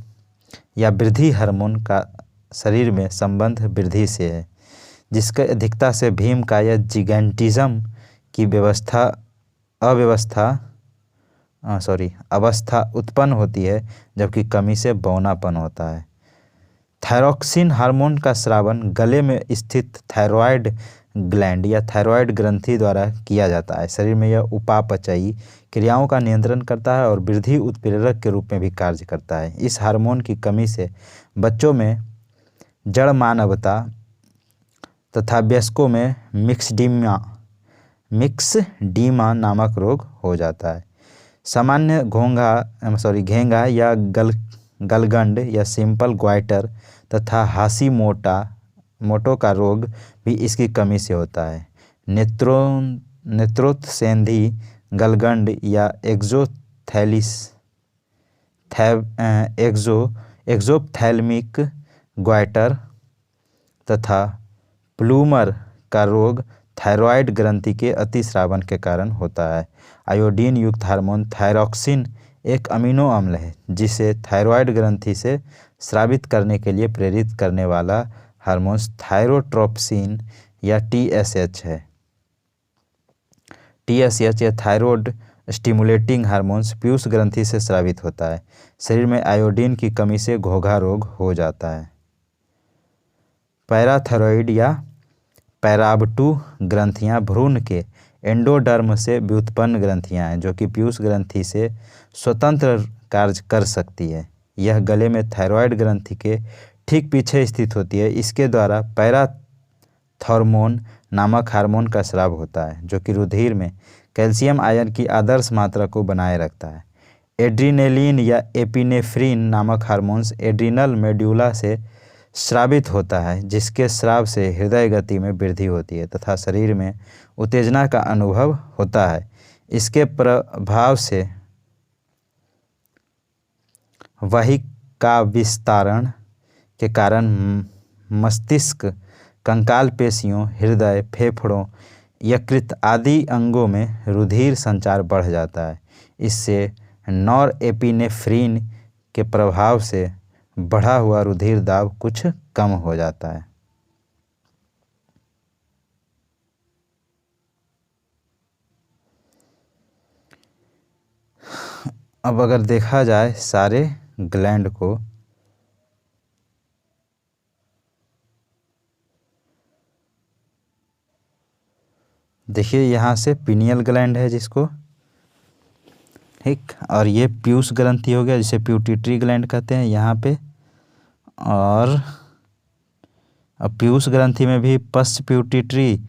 या वृद्धि हार्मोन का शरीर में संबंध वृद्धि से है, जिसके अधिकता से भीमकाय या जिगैंटिज्म की अवस्था उत्पन्न होती है, जबकि कमी से बौनापन होता है। थायरॉक्सिन हार्मोन का स्रावन गले में स्थित थायरॉयड ग्लैंड या थायरॉयड ग्रंथि द्वारा किया जाता है। शरीर में यह उपापचयी क्रियाओं का नियंत्रण करता है और वृद्धि उत्प्रेरक के रूप में भी कार्य करता है। इस हार्मोन की कमी से बच्चों में जड़मानवता तथा वयस्कों में मिक्सडीमा नामक रोग हो जाता है। सामान्य घेंगा या गलगंड या सिंपल ग्वाइटर तथा हाशीमोटो का रोग भी इसकी कमी से होता है। नेत्रोत्सेंधी गलगंड या एक्सोप्थैल्मिक ग्वाइटर तथा प्लूमर का रोग थायरॉयड ग्रंथि के अतिस्रावन के कारण होता है। आयोडीन युक्त हार्मोन थायरॉक्सिन एक अमीनो अम्ल है, जिसे थायरॉयड ग्रंथि से स्रावित करने के लिए प्रेरित करने वाला हार्मोन थायरोट्रोप्सिन या टीएसएच है। टीएसएच या थायरॉयड स्टिमुलेटिंग हार्मोन्स पीयूष ग्रंथि से स्रावित होता है। शरीर में आयोडीन की कमी से घोघा रोग हो जाता है। पैराथायरॉयड या पैराब2 ग्रंथियां भ्रूण के एंडोडर्म से व्युत्पन्न ग्रंथियां हैं, जो कि पीयूष ग्रंथि से स्वतंत्र कार्य कर सकती है। यह गले में थायरॉयड ग्रंथि के ठीक पीछे स्थित होती है। इसके द्वारा पैराथॉर्मोन नामक हार्मोन का स्राव होता है, जो कि रुधिर में कैल्शियम आयन की आदर्श मात्रा को बनाए रखता है। एड्रीनेलिन या एपिनेफ्रिन नामक हार्मोन्स एड्रिनल मेड्यूला से स्रावित होता है, जिसके स्राव से हृदय गति में वृद्धि होती है तथा शरीर में उत्तेजना का अनुभव होता है। इसके प्रभाव से वाहिका विस्तारण के कारण मस्तिष्क, कंकाल पेशियों, हृदय, फेफड़ों, यकृत आदि अंगों में रुधिर संचार बढ़ जाता है। इससे नॉरएपिनेफ्रिन के प्रभाव से बढ़ा हुआ रुधिर दाब कुछ कम हो जाता है। अब अगर देखा जाए सारे ग्लैंड को, देखिए यहाँ से पिनियल ग्लैंड है जिसको, ठीक, और ये पीयूष ग्रंथि हो गया जिसे प्यूटिटरी ग्लैंड कहते हैं यहाँ पे, और अब पीयूष ग्रंथि में भी पश्च प्यूटिटरी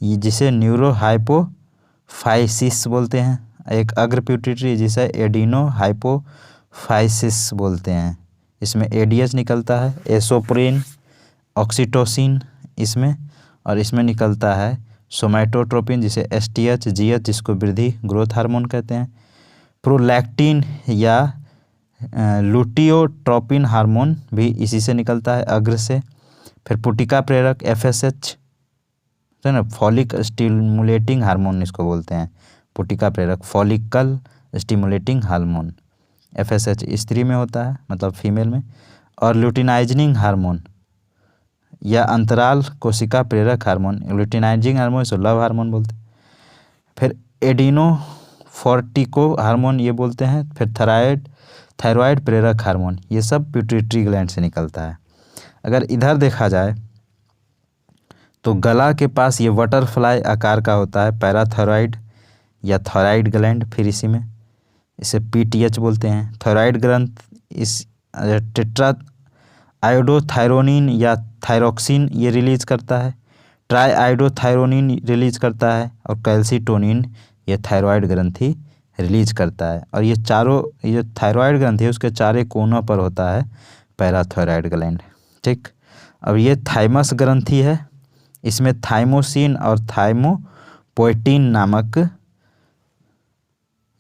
जिसे न्यूरो हाइपोफाइसिस बोलते हैं, एक अग्र प्यूटिटरी जिसे एडिनो हाइपोफाइसिस बोलते हैं, इसमें एडीएच निकलता है, एसोप्रिन, ऑक्सीटोसिन इसमें, और इसमें निकलता है सोमैटोट्रोपिन जिसे एसटीएच, जीएच जिसको वृद्धि ग्रोथ हार्मोन कहते हैं, प्रोलैक्टिन या लुटियोट्रोपिन हार्मोन भी इसी से निकलता है अग्र से। फिर पुटिका प्रेरक एफएसएच है ना, फॉलिक स्टिमुलेटिंग हार्मोन इसको बोलते हैं, पुटिका प्रेरक फॉलिकल स्टिमुलेटिंग हार्मोन, एफएसएच स्त्री में होता है मतलब फीमेल में, और ल्यूटिनाइजिंग हार्मोन या अंतराल कोशिका प्रेरक हार्मोन, ल्यूटिनाइजिंग हार्मोन इसको लव हार्मोन बोलते हैं। फिर एडिनोफोर्टिको हार्मोन ये बोलते हैं, फिर थायराइड प्रेरक हार्मोन, ये सब पिट्यूटरी ग्लैंड से निकलता है। अगर इधर देखा जाए तो गला के पास ये बटरफ्लाई आकार का होता है पैराथायराइड या थायराइड ग्लैंड, फिर इसी में इसे पीटीएच बोलते हैं। थायराइड ग्रंथ इस टेट्रा आयोडोथायरोनिन या थायरोक्सिन ये रिलीज करता है, ट्राई आयोडोथायरोनिन रिलीज करता है, और कैल्सीटोनिन ये थायराइड ग्रंथि रिलीज करता है। और ये चारों, ये थायराइड ग्रंथि है उसके चारे कोनों पर होता है पैराथायराइड ग्लैंड, ठीक। अब ये थाइमस ग्रंथि है, इसमें थाइमोसिन और थाइमोपोएटिन नामक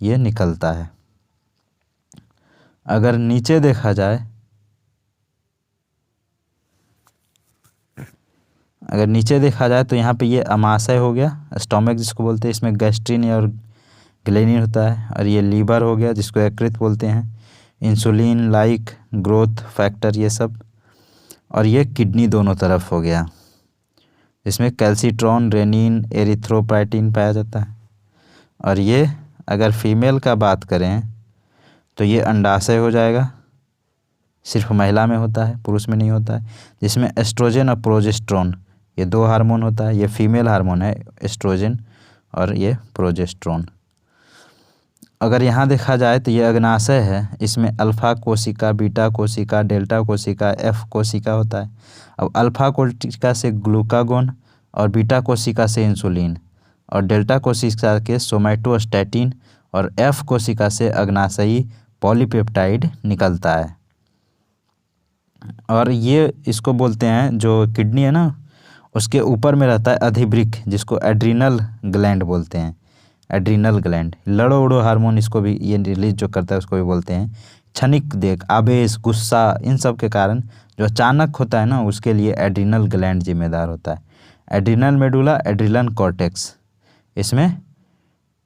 ये निकलता है। अगर नीचे देखा जाए, तो यहाँ पे ये अमाशय हो गया, स्टोमक जिसको बोलते हैं, इसमें गैस्ट्रिन और ग्लेनिन होता है, और ये लीवर हो गया जिसको यकृत बोलते हैं, इंसुलिन लाइक ग्रोथ फैक्टर ये सब, और ये किडनी दोनों तरफ हो गया, इसमें कैल्सीट्रॉन, रेनिन, एरिथ्रोपाइटिन पाया जाता है। और ये अगर फीमेल का बात करें तो ये अंडाशय हो जाएगा, सिर्फ महिला में होता है, पुरुष में नहीं होता है, जिसमें एस्ट्रोजन और प्रोजेस्ट्रॉन ये दो हार्मोन होता है। ये फीमेल हार्मोन है एस्ट्रोजन और ये प्रोजेस्ट्रॉन। अगर यहाँ देखा जाए तो ये अग्नाशय है, इसमें अल्फा कोशिका, बीटा कोशिका, डेल्टा कोशिका, एफ कोशिका होता है। अब अल्फा कोशिका से ग्लूकागोन, और बीटा कोशिका से इंसुलिन, और डेल्टा कोशिका के सोमैटोस्टैटिन, और एफ कोशिका से अग्नाशयी पॉलीपेप्टाइड निकलता है। और ये इसको बोलते हैं, जो किडनी है ना उसके ऊपर में रहता है अधिवृक्क जिसको एड्रिनल ग्लैंड बोलते हैं, एड्रिनल ग्लैंड। लड़ो उड़ो हार्मोन इसको भी ये रिलीज जो करता है उसको भी बोलते हैं। क्षणिक देख, आवेश, गुस्सा, इन सब के कारण जो अचानक होता है ना उसके लिए एड्रिनल ग्लैंड जिम्मेदार होता है। एड्रिनल मेडुला, एड्रिनल कॉर्टेक्स, इसमें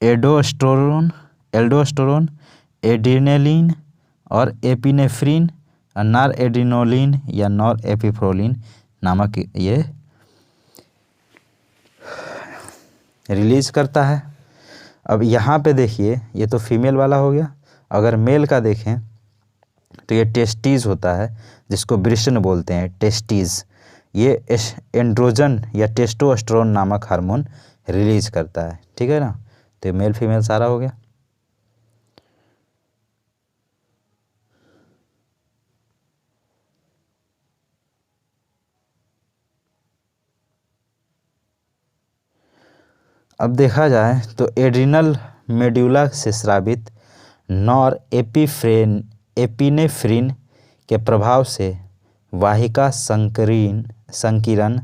एल्डोस्टेरोन, एड्रेनलिन और एपिनेफ्रिन, नॉर एड्रिनोलिन या नॉर एपिफ्रोलिन नामक ये रिलीज करता है। अब यहाँ पे देखिए, ये तो फीमेल वाला हो गया। अगर मेल का देखें तो ये टेस्टीज होता है जिसको वृषण बोलते हैं, टेस्टीज। ये एंड्रोजन या टेस्टोस्टेरोन नामक हार्मोन रिलीज करता है, ठीक है ना। तो मेल फीमेल सारा हो गया। अब देखा जाए तो एड्रिनल मेड्यूला से स्रावित नॉर एपिनेफ्रिन के प्रभाव से वाहिका संकीर्ण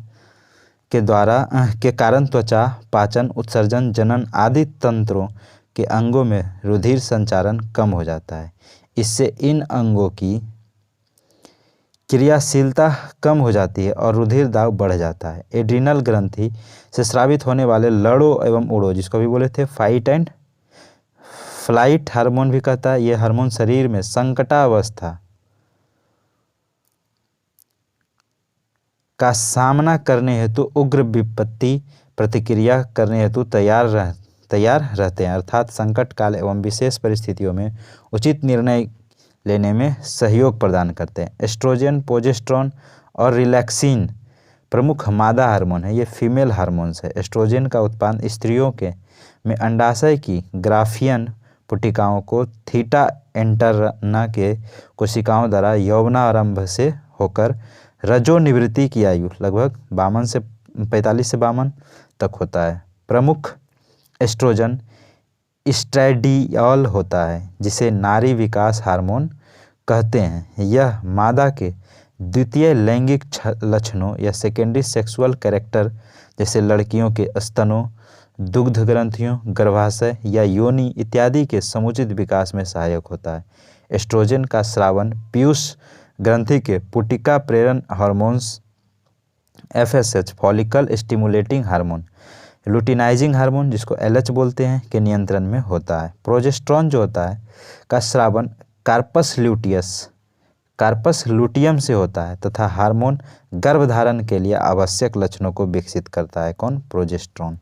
के कारण त्वचा, पाचन, उत्सर्जन, जनन आदि तंत्रों के अंगों में रुधिर संचारण कम हो जाता है। इससे इन अंगों की क्रियाशीलता कम हो जाती है और रुधिर दाब बढ़ जाता है। एड्रिनल ग्रंथि से स्रावित होने वाले लड़ो एवं उड़ो, जिसको भी बोले थे फाइट एंड फ्लाइट हार्मोन भी कहता है। ये हार्मोन शरीर में संकटावस्था का सामना करने हेतु उग्र विपत्ति प्रतिक्रिया करने हेतु तैयार रहते हैं, अर्थात संकट काल एवं विशेष परिस्थितियों में उचित निर्णय लेने में सहयोग प्रदान करते हैं। एस्ट्रोजन, प्रोजेस्टेरोन और रिलैक्सिन प्रमुख मादा हार्मोन है। ये फीमेल हार्मोन्स है। एस्ट्रोजन का उत्पादन स्त्रियों के में अंडाशय की ग्राफियन पुटिकाओं को थीटा एंटरना के कोशिकाओं द्वारा यौवनारंभ से होकर रजोनिवृत्ति की आयु लगभग 45 से 52 तक होता है। प्रमुख एस्ट्रोजन एस्ट्रेडियोल होता है, जिसे नारी विकास हार्मोन कहते हैं। यह मादा के द्वितीय लैंगिक लक्षणों या सेकेंडरी सेक्सुअल कैरेक्टर जैसे लड़कियों के स्तनों, दुग्ध ग्रंथियों, गर्भाशय या योनि इत्यादि के समुचित विकास में सहायक होता है। एस्ट्रोजन का स्रावन पीयूष ग्रंथि के पुटिका प्रेरण hormones FSH follicle stimulating hormone, luteinizing hormone जिसको LH बोलते हैं के नियंत्रण में होता है। प्रोजेस्टेरोन जो होता है का स्रावन कार्पस लुटियम से होता है तथा हार्मोन गर्भधारण के लिए आवश्यक लक्षणों को विकसित करता है। कौन? प्रोजेस्टेरोन।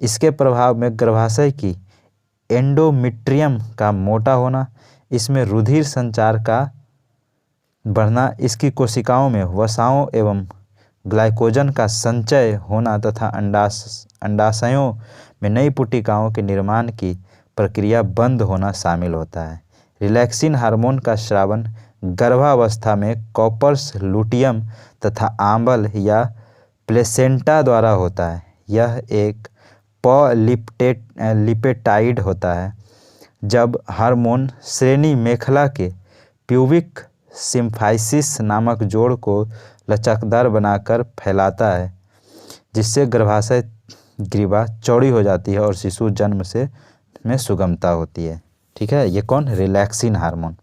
इसके प्रभाव में गर्भाशय की एंडोमेट्रियम का मोटा होना, इसमें रुधिर संचार का बढ़ना, इसकी कोशिकाओं में वसाओं एवं ग्लाइकोजन का संचय होना तथा अंडाशयों में नई पुटिकाओं के निर्माण की प्रक्रिया बंद होना शामिल होता है। रिलैक्सिन हार्मोन का स्रावन गर्भावस्था में कॉपर्स लुटियम तथा आंबल या प्लेसेंटा द्वारा होता है। यह एक पॉलिपेटाइड होता है। जब हार्मोन श्रेणी मेखला के प्यूबिक सिम्फाइसिस नामक जोड़ को लचकदार बनाकर फैलाता है, जिससे गर्भाशय ग्रीवा चौड़ी हो जाती है और शिशु जन्म से में सुगमता होती है। ठीक है, ये कौन? Relaxin hormone.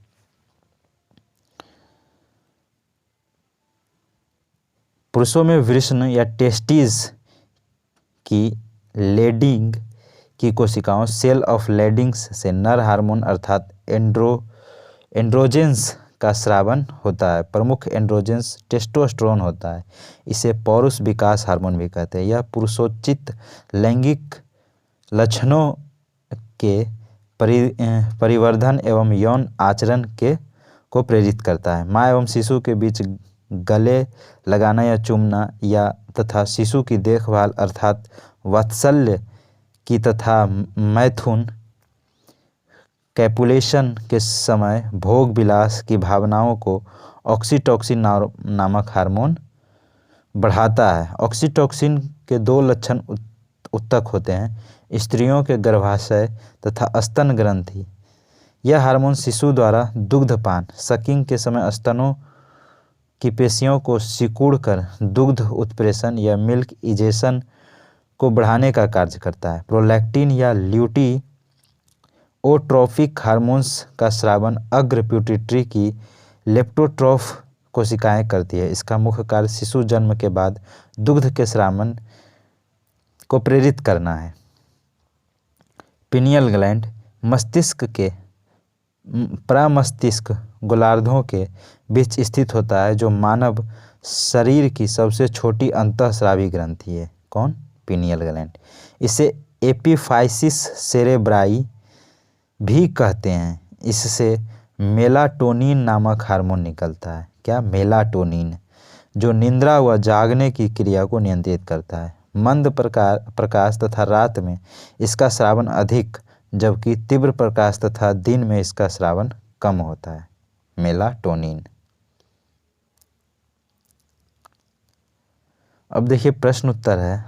पुरुषों में वृषण या टेस्टिस की लेडिंग की कोशिकाओं सेल ऑफ लेडिंग्स से नर हार्मोन अर्थात एंड्रोजेंस का स्रावन होता है। प्रमुख एंड्रोजेंस टेस्टोस्टेरोन होता है। इसे पौरुष विकास हार्मोन भी कहते हैं। यह पुरुषोचित लैंगिक लक्षणों के परिवर्धन एवं यौन आचरण को प्रेरित करता है। माँ एवं शिशु के बीच गले लगाना या चूमना या तथा शिशु की देखभाल अर्थात वात्सल्य की तथा मैथुन कैपुलेशन के समय भोग विलास की भावनाओं को ऑक्सीटोसिन नामक हार्मोन बढ़ाता है। ऑक्सीटोसिन के 2 लक्षण उत्तक होते हैं, स्त्रियों के गर्भाशय तथा स्तन ग्रंथि। यह हार्मोन शिशु द्वारा दुग्धपान सकिंग के समय स्तनों की पेशियों को सिकुड़कर दुग्ध उत्प्रेषण या मिल्क इजेशन को बढ़ाने का कार्य करता है। प्रोलैक्टिन या ल्यूटिओट्रोफिक हार्मोन्स का स्रावन अग्र पिट्यूटरी की लेप्टोट्रोफ कोशिकाएं करती है। इसका मुख्य कार्य शिशु जन्म के बाद दुग्ध के स्रावन को प्रेरित करना है। पिनियल ग्लैंड मस्तिष्क के प्रमस्तिष्क गोलार्धों के बीच स्थित होता है, जो मानव शरीर की सबसे छोटी अंतःस्रावी ग्रंथि है। कौन? Pineal gland. इसे एपिफाइसिस सेरेब्राई भी कहते हैं। इससे मेलाटोनिन नामक हार्मोन निकलता है। क्या? मेलाटोनिन, जो निद्रा व जागने की क्रिया को नियंत्रित करता है। मंद प्रकाश तथा रात में इसका स्रावन अधिक, जबकि तीव्र प्रकाश तथा दिन में इसका स्रावन कम होता है। मेलाटोनिन। अब देखिए प्रश्न उत्तर है।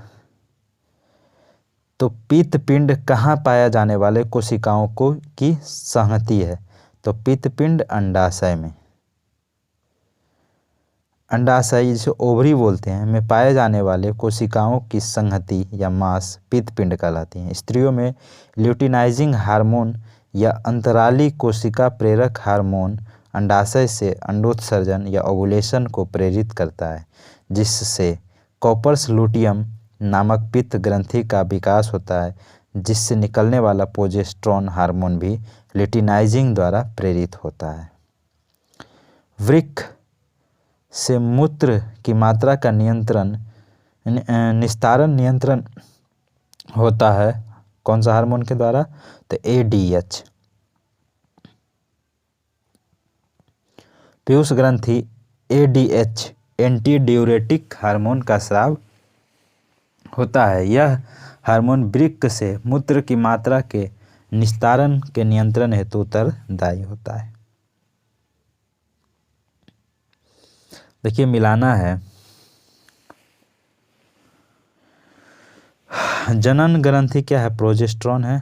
तो पित्तपिंड कहाँ पाया जाने वाले कोशिकाओं को की संहति है? तो पित्तपिंड अंडाशय में, अंडाशय जिसे ओवरी बोलते हैं, में पाए जाने वाले कोशिकाओं की संहति या मास पित्तपिंड कहलाती हैं। स्त्रियों में ल्यूटिनाइजिंग हार्मोन या अंतराली कोशिका प्रेरक हार्मोन अंडाशय से अंडोत्सर्जन या ओवुलेशन को प्रेरित करता है, जिससे कॉपर्स लुटियम नामक पित्त ग्रंथि का विकास होता है, जिससे निकलने वाला प्रोजेस्टेरोन हार्मोन भी लुटिनाइजिंग द्वारा प्रेरित होता है। वृक्क से मूत्र की मात्रा का निस्तारण नियंत्रण होता है कौन सा हार्मोन के द्वारा? तो ADH। पीयूष ग्रंथि ADH एंटी ड्यूरेटिक हार्मोन का स्राव होता है। यह हार्मोन वृक्क से मूत्र की मात्रा के निस्तारण के नियंत्रण हेतु उत्तरदायी होता है। देखिए मिलाना है। जनन ग्रंथि क्या है? प्रोजेस्टेरोन है।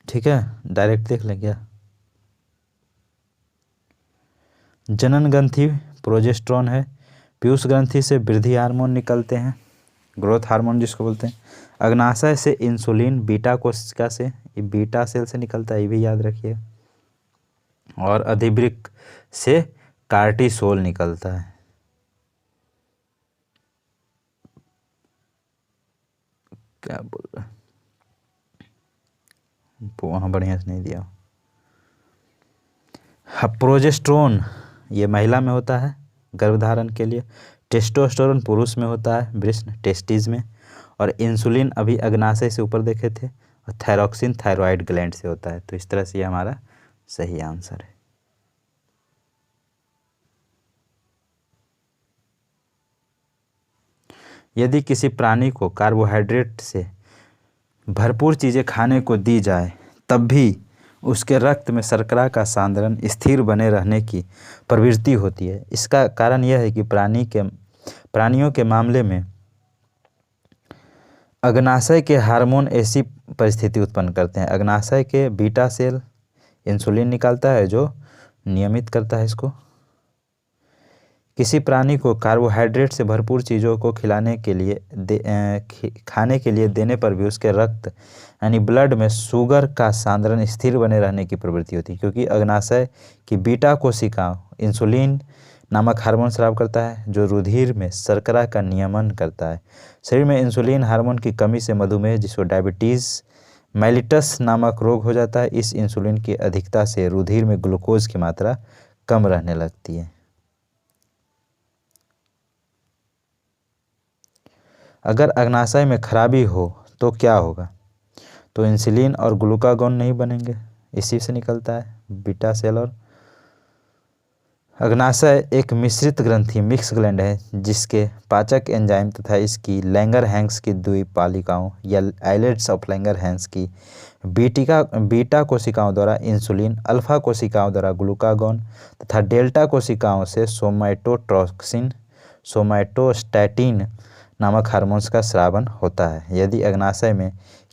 ठीक है, डायरेक्ट देख लें क्या? जनन ग्रंथि प्रोजेस्टेरोन है। पीयूष ग्रंथि से वृद्धि हार्मोन निकलते हैं, ग्रोथ हार्मोन जिसको बोलते हैं। अग्नाशय से इंसुलिन बीटा कोशिका से, ये बीटा सेल से निकलता है, ये भी याद रखिए। और अधिवृक्क से कार्टिसोल निकलता है। क्या बोल रहा है? वहाँ बढ़िया से नहीं दिया। प्रोजेस्टेरोन ये महिला में होता है गर्भधारण के लिए। टेस्टोस्टेरोन पुरुष में होता है वृषण टेस्टिस में। और इंसुलिन अभी अग्नाशय से ऊपर देखे थे। और थायरॉक्सिन थायरॉइड ग्लैंड से होता है। तो इस तरह से ये हमारा सही आंसर है। यदि किसी प्राणी को कार्बोहाइड्रेट से भरपूर चीज़ें खाने को दी जाए तब भी उसके रक्त में शर्करा का सांद्रण स्थिर बने रहने की प्रवृत्ति होती है। इसका कारण यह है कि प्राणियों के मामले में अग्नाशय के हार्मोन ऐसी परिस्थिति उत्पन्न करते हैं। अग्नाशय के बीटा सेल इंसुलिन निकालता है जो नियमित करता है इसको। किसी प्राणी को कार्बोहाइड्रेट से भरपूर चीज़ों को खाने के लिए देने पर भी उसके रक्त यानी ब्लड में शुगर का सांद्रण स्थिर बने रहने की प्रवृत्ति होती है, क्योंकि अग्नाशय की बीटा कोशिका इंसुलिन नामक हार्मोन स्राव करता है जो रुधिर में शर्करा का नियमन करता है। शरीर में इंसुलिन हार्मोन की कमी से मधुमेह जिसको डायबिटीज़ मेलिटस नामक रोग हो जाता है। इस इंसुलिन की अधिकता से रुधिर में ग्लूकोज की मात्रा कम रहने लगती है। अगर अग्नाशय में खराबी हो तो क्या होगा? तो इंसुलिन और ग्लूकागॉन नहीं बनेंगे, इसी से निकलता है बीटा सेल। और अग्नाशय एक मिश्रित ग्रंथि मिक्स ग्लैंड है जिसके पाचक एंजाइम तथा इसकी लैंगरहैंस की द्विपालिकाओं या आइलेट्स ऑफ लैंगरहैंस की बीटा कोशिकाओं द्वारा इंसुलिन, अल्फा कोशिकाओं द्वारा ग्लूकागॉन तथा डेल्टा कोशिकाओं से सोमाटोस्टैटिन नामक हार्मोन्स का स्रावन होता है। यदि अग्नाशय में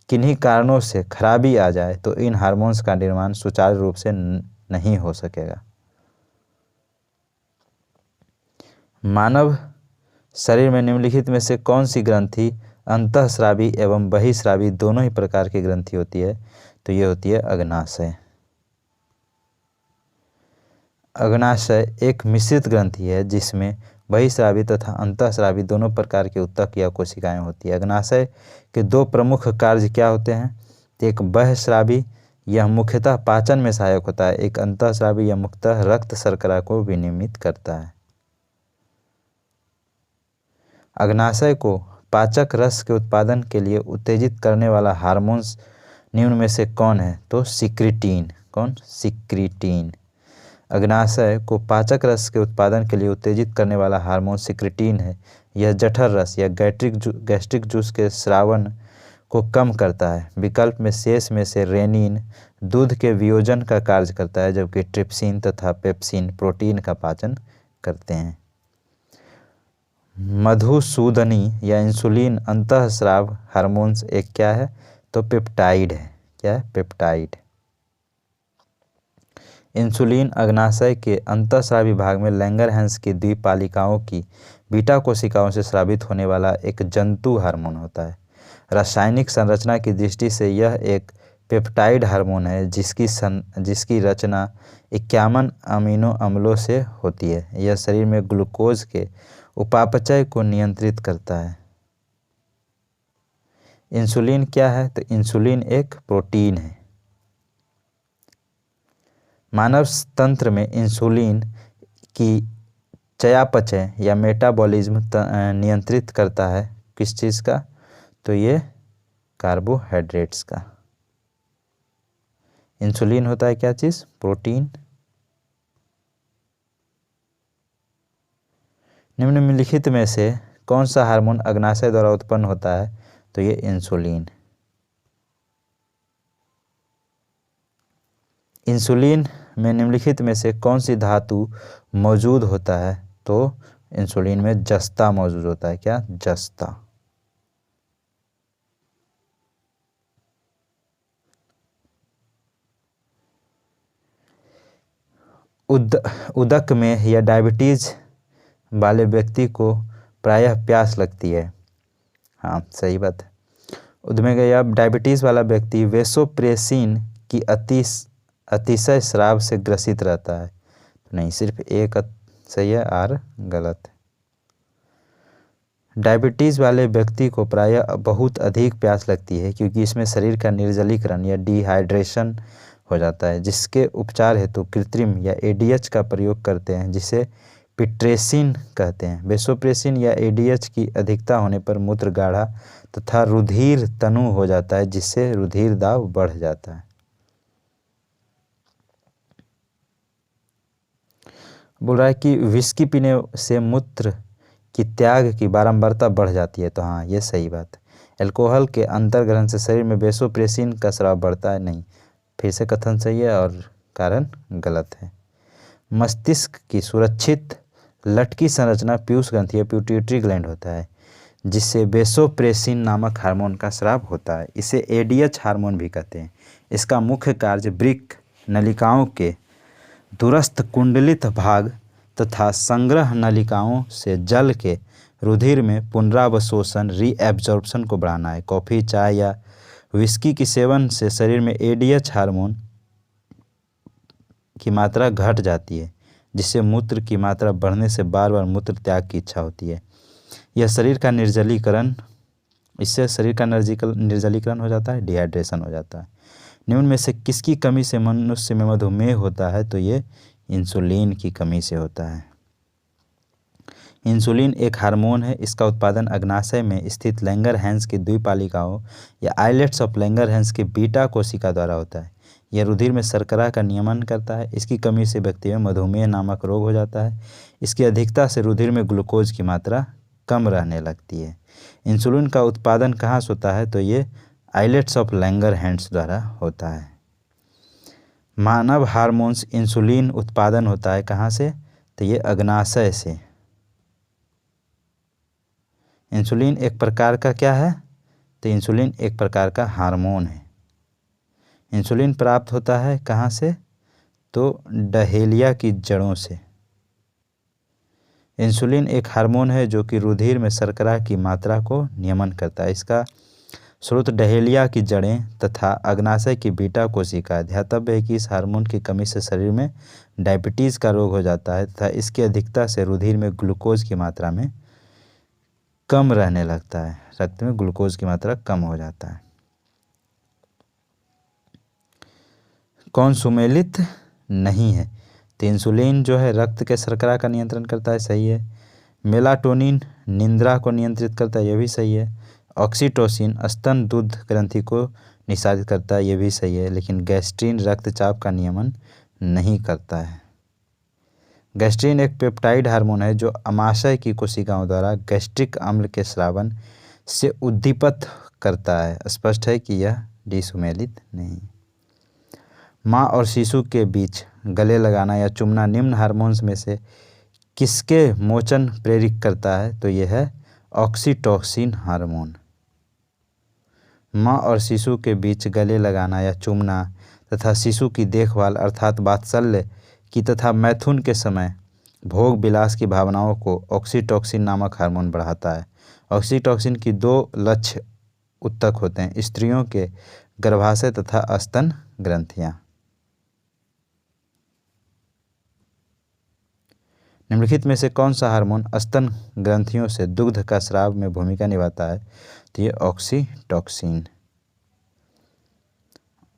किन्हीं कारणों से खराबी आ जाए तो इन हार्मोन्स का निर्माण सुचारू रूप से नहीं हो सकेगा। मानव शरीर में निम्नलिखित में से कौन सी ग्रंथि अंतःस्रावी एवं बहिःस्रावी दोनों ही प्रकार की ग्रंथि होती है? तो ये होती है अग्नाशय। अग्नाशय एक मिश्रित ग्रंथि है जिसमें बहिःस्रावी तथा अंतःस्रावी दोनों प्रकार के ऊतक या कोशिकाएं होती है। अग्नाशय के दो प्रमुख कार्य क्या होते हैं? एक बहिःस्रावी, यह मुख्यतः पाचन में सहायक होता है। एक अंतःस्रावी, यह मुख्यतः रक्त शर्करा को विनियमित करता है। अग्नाशय को पाचक रस के उत्पादन के लिए उत्तेजित करने वाला हार्मोन्स निम्न में से कौन है? तो सिक्रीटीन। कौन? सिक्रीटीन। अग्नाशय को पाचक रस के उत्पादन के लिए उत्तेजित करने वाला हार्मोन सिक्रीटीन है। यह जठर रस या गैस्ट्रिक जूस के स्रावन को कम करता है। विकल्प में शेष में से रेनिन दूध के वियोजन का कार्य करता है, जबकि ट्रिप्सिन तथा पेप्सिन प्रोटीन का पाचन करते हैं। मधुसूदनी या इंसुलिन अंतःस्राव हार्मोन्स एक क्या है? तो पेप्टाइड है। क्या है? पेप्टाइड। इंसुलिन अग्नाशय के अंतःस्रावी भाग में लैंगरहैंस की द्विपालिकाओं की बीटा कोशिकाओं से स्रावित होने वाला एक जंतु हार्मोन होता है। रासायनिक संरचना की दृष्टि से यह एक पेप्टाइड हार्मोन है जिसकी रचना 51 अमीनो अम्लों से होती है। यह शरीर में ग्लूकोज के उपापचय को नियंत्रित करता है। इंसुलिन क्या है? तो इंसुलिन एक प्रोटीन है। मानव तंत्र में इंसुलिन की चयापचय या मेटाबॉलिज्म नियंत्रित करता है। किस चीज़ का? तो ये कार्बोहाइड्रेट्स का। इंसुलिन होता है क्या चीज़? प्रोटीन। निम्नलिखित में से कौन सा हार्मोन अग्नाशय द्वारा उत्पन्न होता है? तो ये इंसुलिन। इंसुलिन में निम्नलिखित में से कौन सी धातु मौजूद होता है? तो इंसुलिन में जस्ता मौजूद होता है। क्या? जस्ता। उदक में या डायबिटीज वाले व्यक्ति को प्रायः प्यास लगती है। हाँ, सही बात है। उद्मेग या डायबिटीज़ वाला व्यक्ति वेसोप्रेसिन की अतिशय स्राव से ग्रसित रहता है। नहीं, सिर्फ एक सही है, आर गलत है। डायबिटीज़ वाले व्यक्ति को प्रायः बहुत अधिक प्यास लगती है क्योंकि इसमें शरीर का निर्जलीकरण या डिहाइड्रेशन हो जाता है, जिसके उपचार हेतु कृत्रिम या एडीएच का प्रयोग करते हैं, जिसे पिट्रेसिन कहते हैं। वेसोप्रेसिन या एडीएच की अधिकता होने पर मूत्र गाढ़ा तथा रुधिर तनु हो जाता है, जिससे रुधिर दाब बढ़ जाता है। बोल रहा है कि विस्की पीने से मूत्र की त्याग की बारंबारता बढ़ जाती है। तो हाँ, ये सही बात है। अल्कोहल के अंतर्ग्रहण से शरीर में वेसोप्रेसिन का स्राव बढ़ता है। नहीं, फिर से कथन सही है और कारण गलत है। मस्तिष्क की सुरक्षित लटकी संरचना पीयूष ग्रंथि या पिट्यूटरी ग्लैंड होता है, जिससे वेसोप्रेसिन नामक हार्मोन का स्राव होता है। इसे एडीएच हार्मोन भी कहते हैं। इसका मुख्य कार्य वृक्क नलिकाओं के दूरस्थ कुंडलित भाग तथा संग्रह नलिकाओं से जल के रुधिर में पुनरावशोषण रीएब्जॉर्प्शन को बढ़ाना है। कॉफ़ी, चाय या विस्की के सेवन से शरीर में एडीएच हार्मोन की मात्रा घट जाती है, जिससे मूत्र की मात्रा बढ़ने से बार बार मूत्र त्याग की इच्छा होती है। यह शरीर का निर्जलीकरण इससे शरीर का निर्जलीकरण हो जाता है, डिहाइड्रेशन हो जाता है। निम्न में से किसकी कमी से मनुष्य में मधुमेह होता है? तो ये इंसुलिन की कमी से होता है। इंसुलिन एक हार्मोन है। इसका उत्पादन अग्नाशय में स्थित लैंगरहैंस की द्विपालिकाओं या आइलेट्स ऑफ लैंगरहैंस की बीटा कोशिका द्वारा होता है। यह रुधिर में शर्करा का नियमन करता है। इसकी कमी से व्यक्ति में मधुमेह नामक रोग हो जाता है। इसकी अधिकता से रुधिर में ग्लूकोज की मात्रा कम रहने लगती है। इंसुलिन का उत्पादन कहाँ से होता है? तो ये आइलेट्स ऑफ लैंगरहैंस द्वारा होता है। मानव हार्मोन्स इंसुलिन उत्पादन होता है कहाँ से? तो ये अग्नाशय से। इंसुलिन एक प्रकार का क्या है? तो इंसुलिन एक प्रकार का हार्मोन है। इंसुलिन प्राप्त होता है कहाँ से? तो डहेलिया की जड़ों से। इंसुलिन एक हार्मोन है जो कि रुधिर में शर्करा की मात्रा को नियमन करता है। इसका स्रोत डहेलिया की जड़ें तथा अग्नाशय की बीटा कोशिका। ध्यातव्य है कि इस हार्मोन की कमी से शरीर में डायबिटीज़ का रोग हो जाता है तथा इसकी अधिकता से रुधिर में ग्लूकोज की मात्रा में कम रहने लगता है। रक्त में ग्लूकोज की मात्रा कम हो जाता है। कौन सुमेलित नहीं है? तो इंसुलिन जो है रक्त के शर्करा का नियंत्रण करता है, सही है। मेलाटोनिन निंद्रा को नियंत्रित करता है, यह भी सही है। ऑक्सीटोसिन स्तन दूध ग्रंथि को निसारित करता है, ये भी सही है। लेकिन गैस्ट्रीन रक्तचाप का नियमन नहीं करता है। गैस्ट्रीन एक पेप्टाइड हार्मोन है जो अमाशय की कोशिकाओं द्वारा गैस्ट्रिक अम्ल के स्रावन से उद्दीपित करता है। स्पष्ट है कि यह डिसुमेलित नहीं। माँ और शिशु के बीच गले लगाना या चूमना निम्न हार्मोन्स में से किसके मोचन प्रेरित करता है? तो यह है ऑक्सीटोसिन हार्मोन। माँ और शिशु के बीच गले लगाना या चूमना तथा शिशु की देखभाल अर्थात वात्सल्य की तथा मैथुन के समय भोग विलास की भावनाओं को ऑक्सीटोसिन नामक हार्मोन बढ़ाता है। ऑक्सीटोसिन की दो लक्ष्य उत्तक होते हैं: स्त्रियों के गर्भाशय तथा स्तन ग्रंथियाँ। निम्नलिखित में से कौन सा हार्मोन स्तन ग्रंथियों से दुग्ध का स्राव में भूमिका निभाता है? तो ये ऑक्सीटॉक्सिन।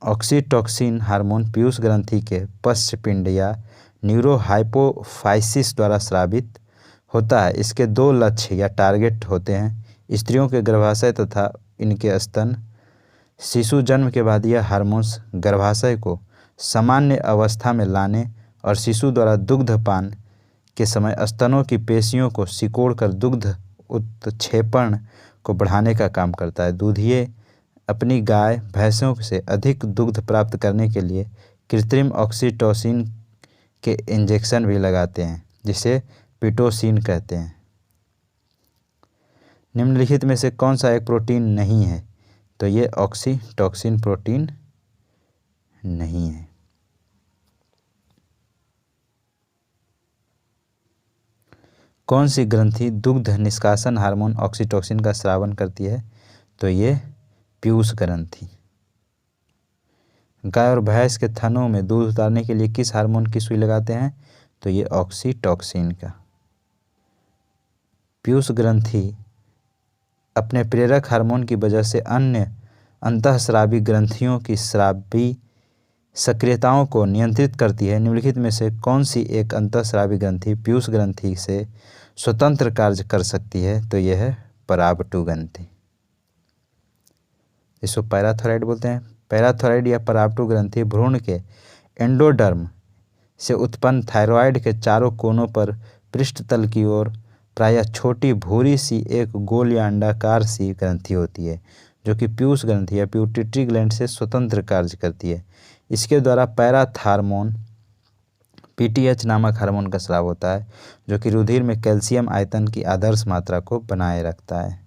ऑक्सीटॉक्सिन हार्मोन पीयूष ग्रंथि के पश्चपिंड या न्यूरोहाइपोफाइसिस द्वारा स्रावित होता है। इसके दो लक्ष्य या टारगेट होते हैं: स्त्रियों के गर्भाशय तथा इनके स्तन। शिशु जन्म के बाद यह हार्मोन्स गर्भाशय को सामान्य अवस्था में लाने और शिशु द्वारा दुग्धपान के समय स्तनों की पेशियों को सिकोड़कर दुग्ध उत्क्षेपण को बढ़ाने का काम करता है। दूधिये अपनी गाय भैंसों से अधिक दुग्ध प्राप्त करने के लिए कृत्रिम ऑक्सीटोसिन के इंजेक्शन भी लगाते हैं, जिसे पिटोसिन कहते हैं। निम्नलिखित में से कौन सा एक प्रोटीन नहीं है? तो ये ऑक्सीटोसिन प्रोटीन नहीं है। कौन सी ग्रंथि दुग्ध निष्कासन हार्मोन ऑक्सीटोसिन का स्रावन करती है? तो ये पीयूष ग्रंथि। गाय और भैंस के थनों में दूध उतारने के लिए किस हार्मोन की सुई लगाते हैं? तो ये ऑक्सीटोसिन का। पीयूष ग्रंथि अपने प्रेरक हार्मोन की वजह से अन्य अंतःस्रावी ग्रंथियों की स्रावी सक्रियताओं को नियंत्रित करती है। निम्नलिखित में से कौन सी एक अंतःस्रावी ग्रंथि पीयूष ग्रंथि से स्वतंत्र कार्य कर सकती है? तो यह है पराबटु ग्रंथि। इसको पैराथायरॉइड बोलते हैं। पैराथायरॉइड या पराबटु ग्रंथि भ्रूण के एंडोडर्म से उत्पन्न थायरॉइड के चारों कोनों पर पृष्ठतल की ओर प्रायः छोटी भूरी सी एक गोल या अंडाकार सी ग्रंथि होती है, जो कि पीयूष ग्रंथि या पिट्यूटरी ग्लैंड से स्वतंत्र कार्य करती है। इसके द्वारा पैराथार्मोन पीटीएच नामक हार्मोन का स्राव होता है, जो कि रुधिर में कैल्शियम आयतन की आदर्श मात्रा को बनाए रखता है।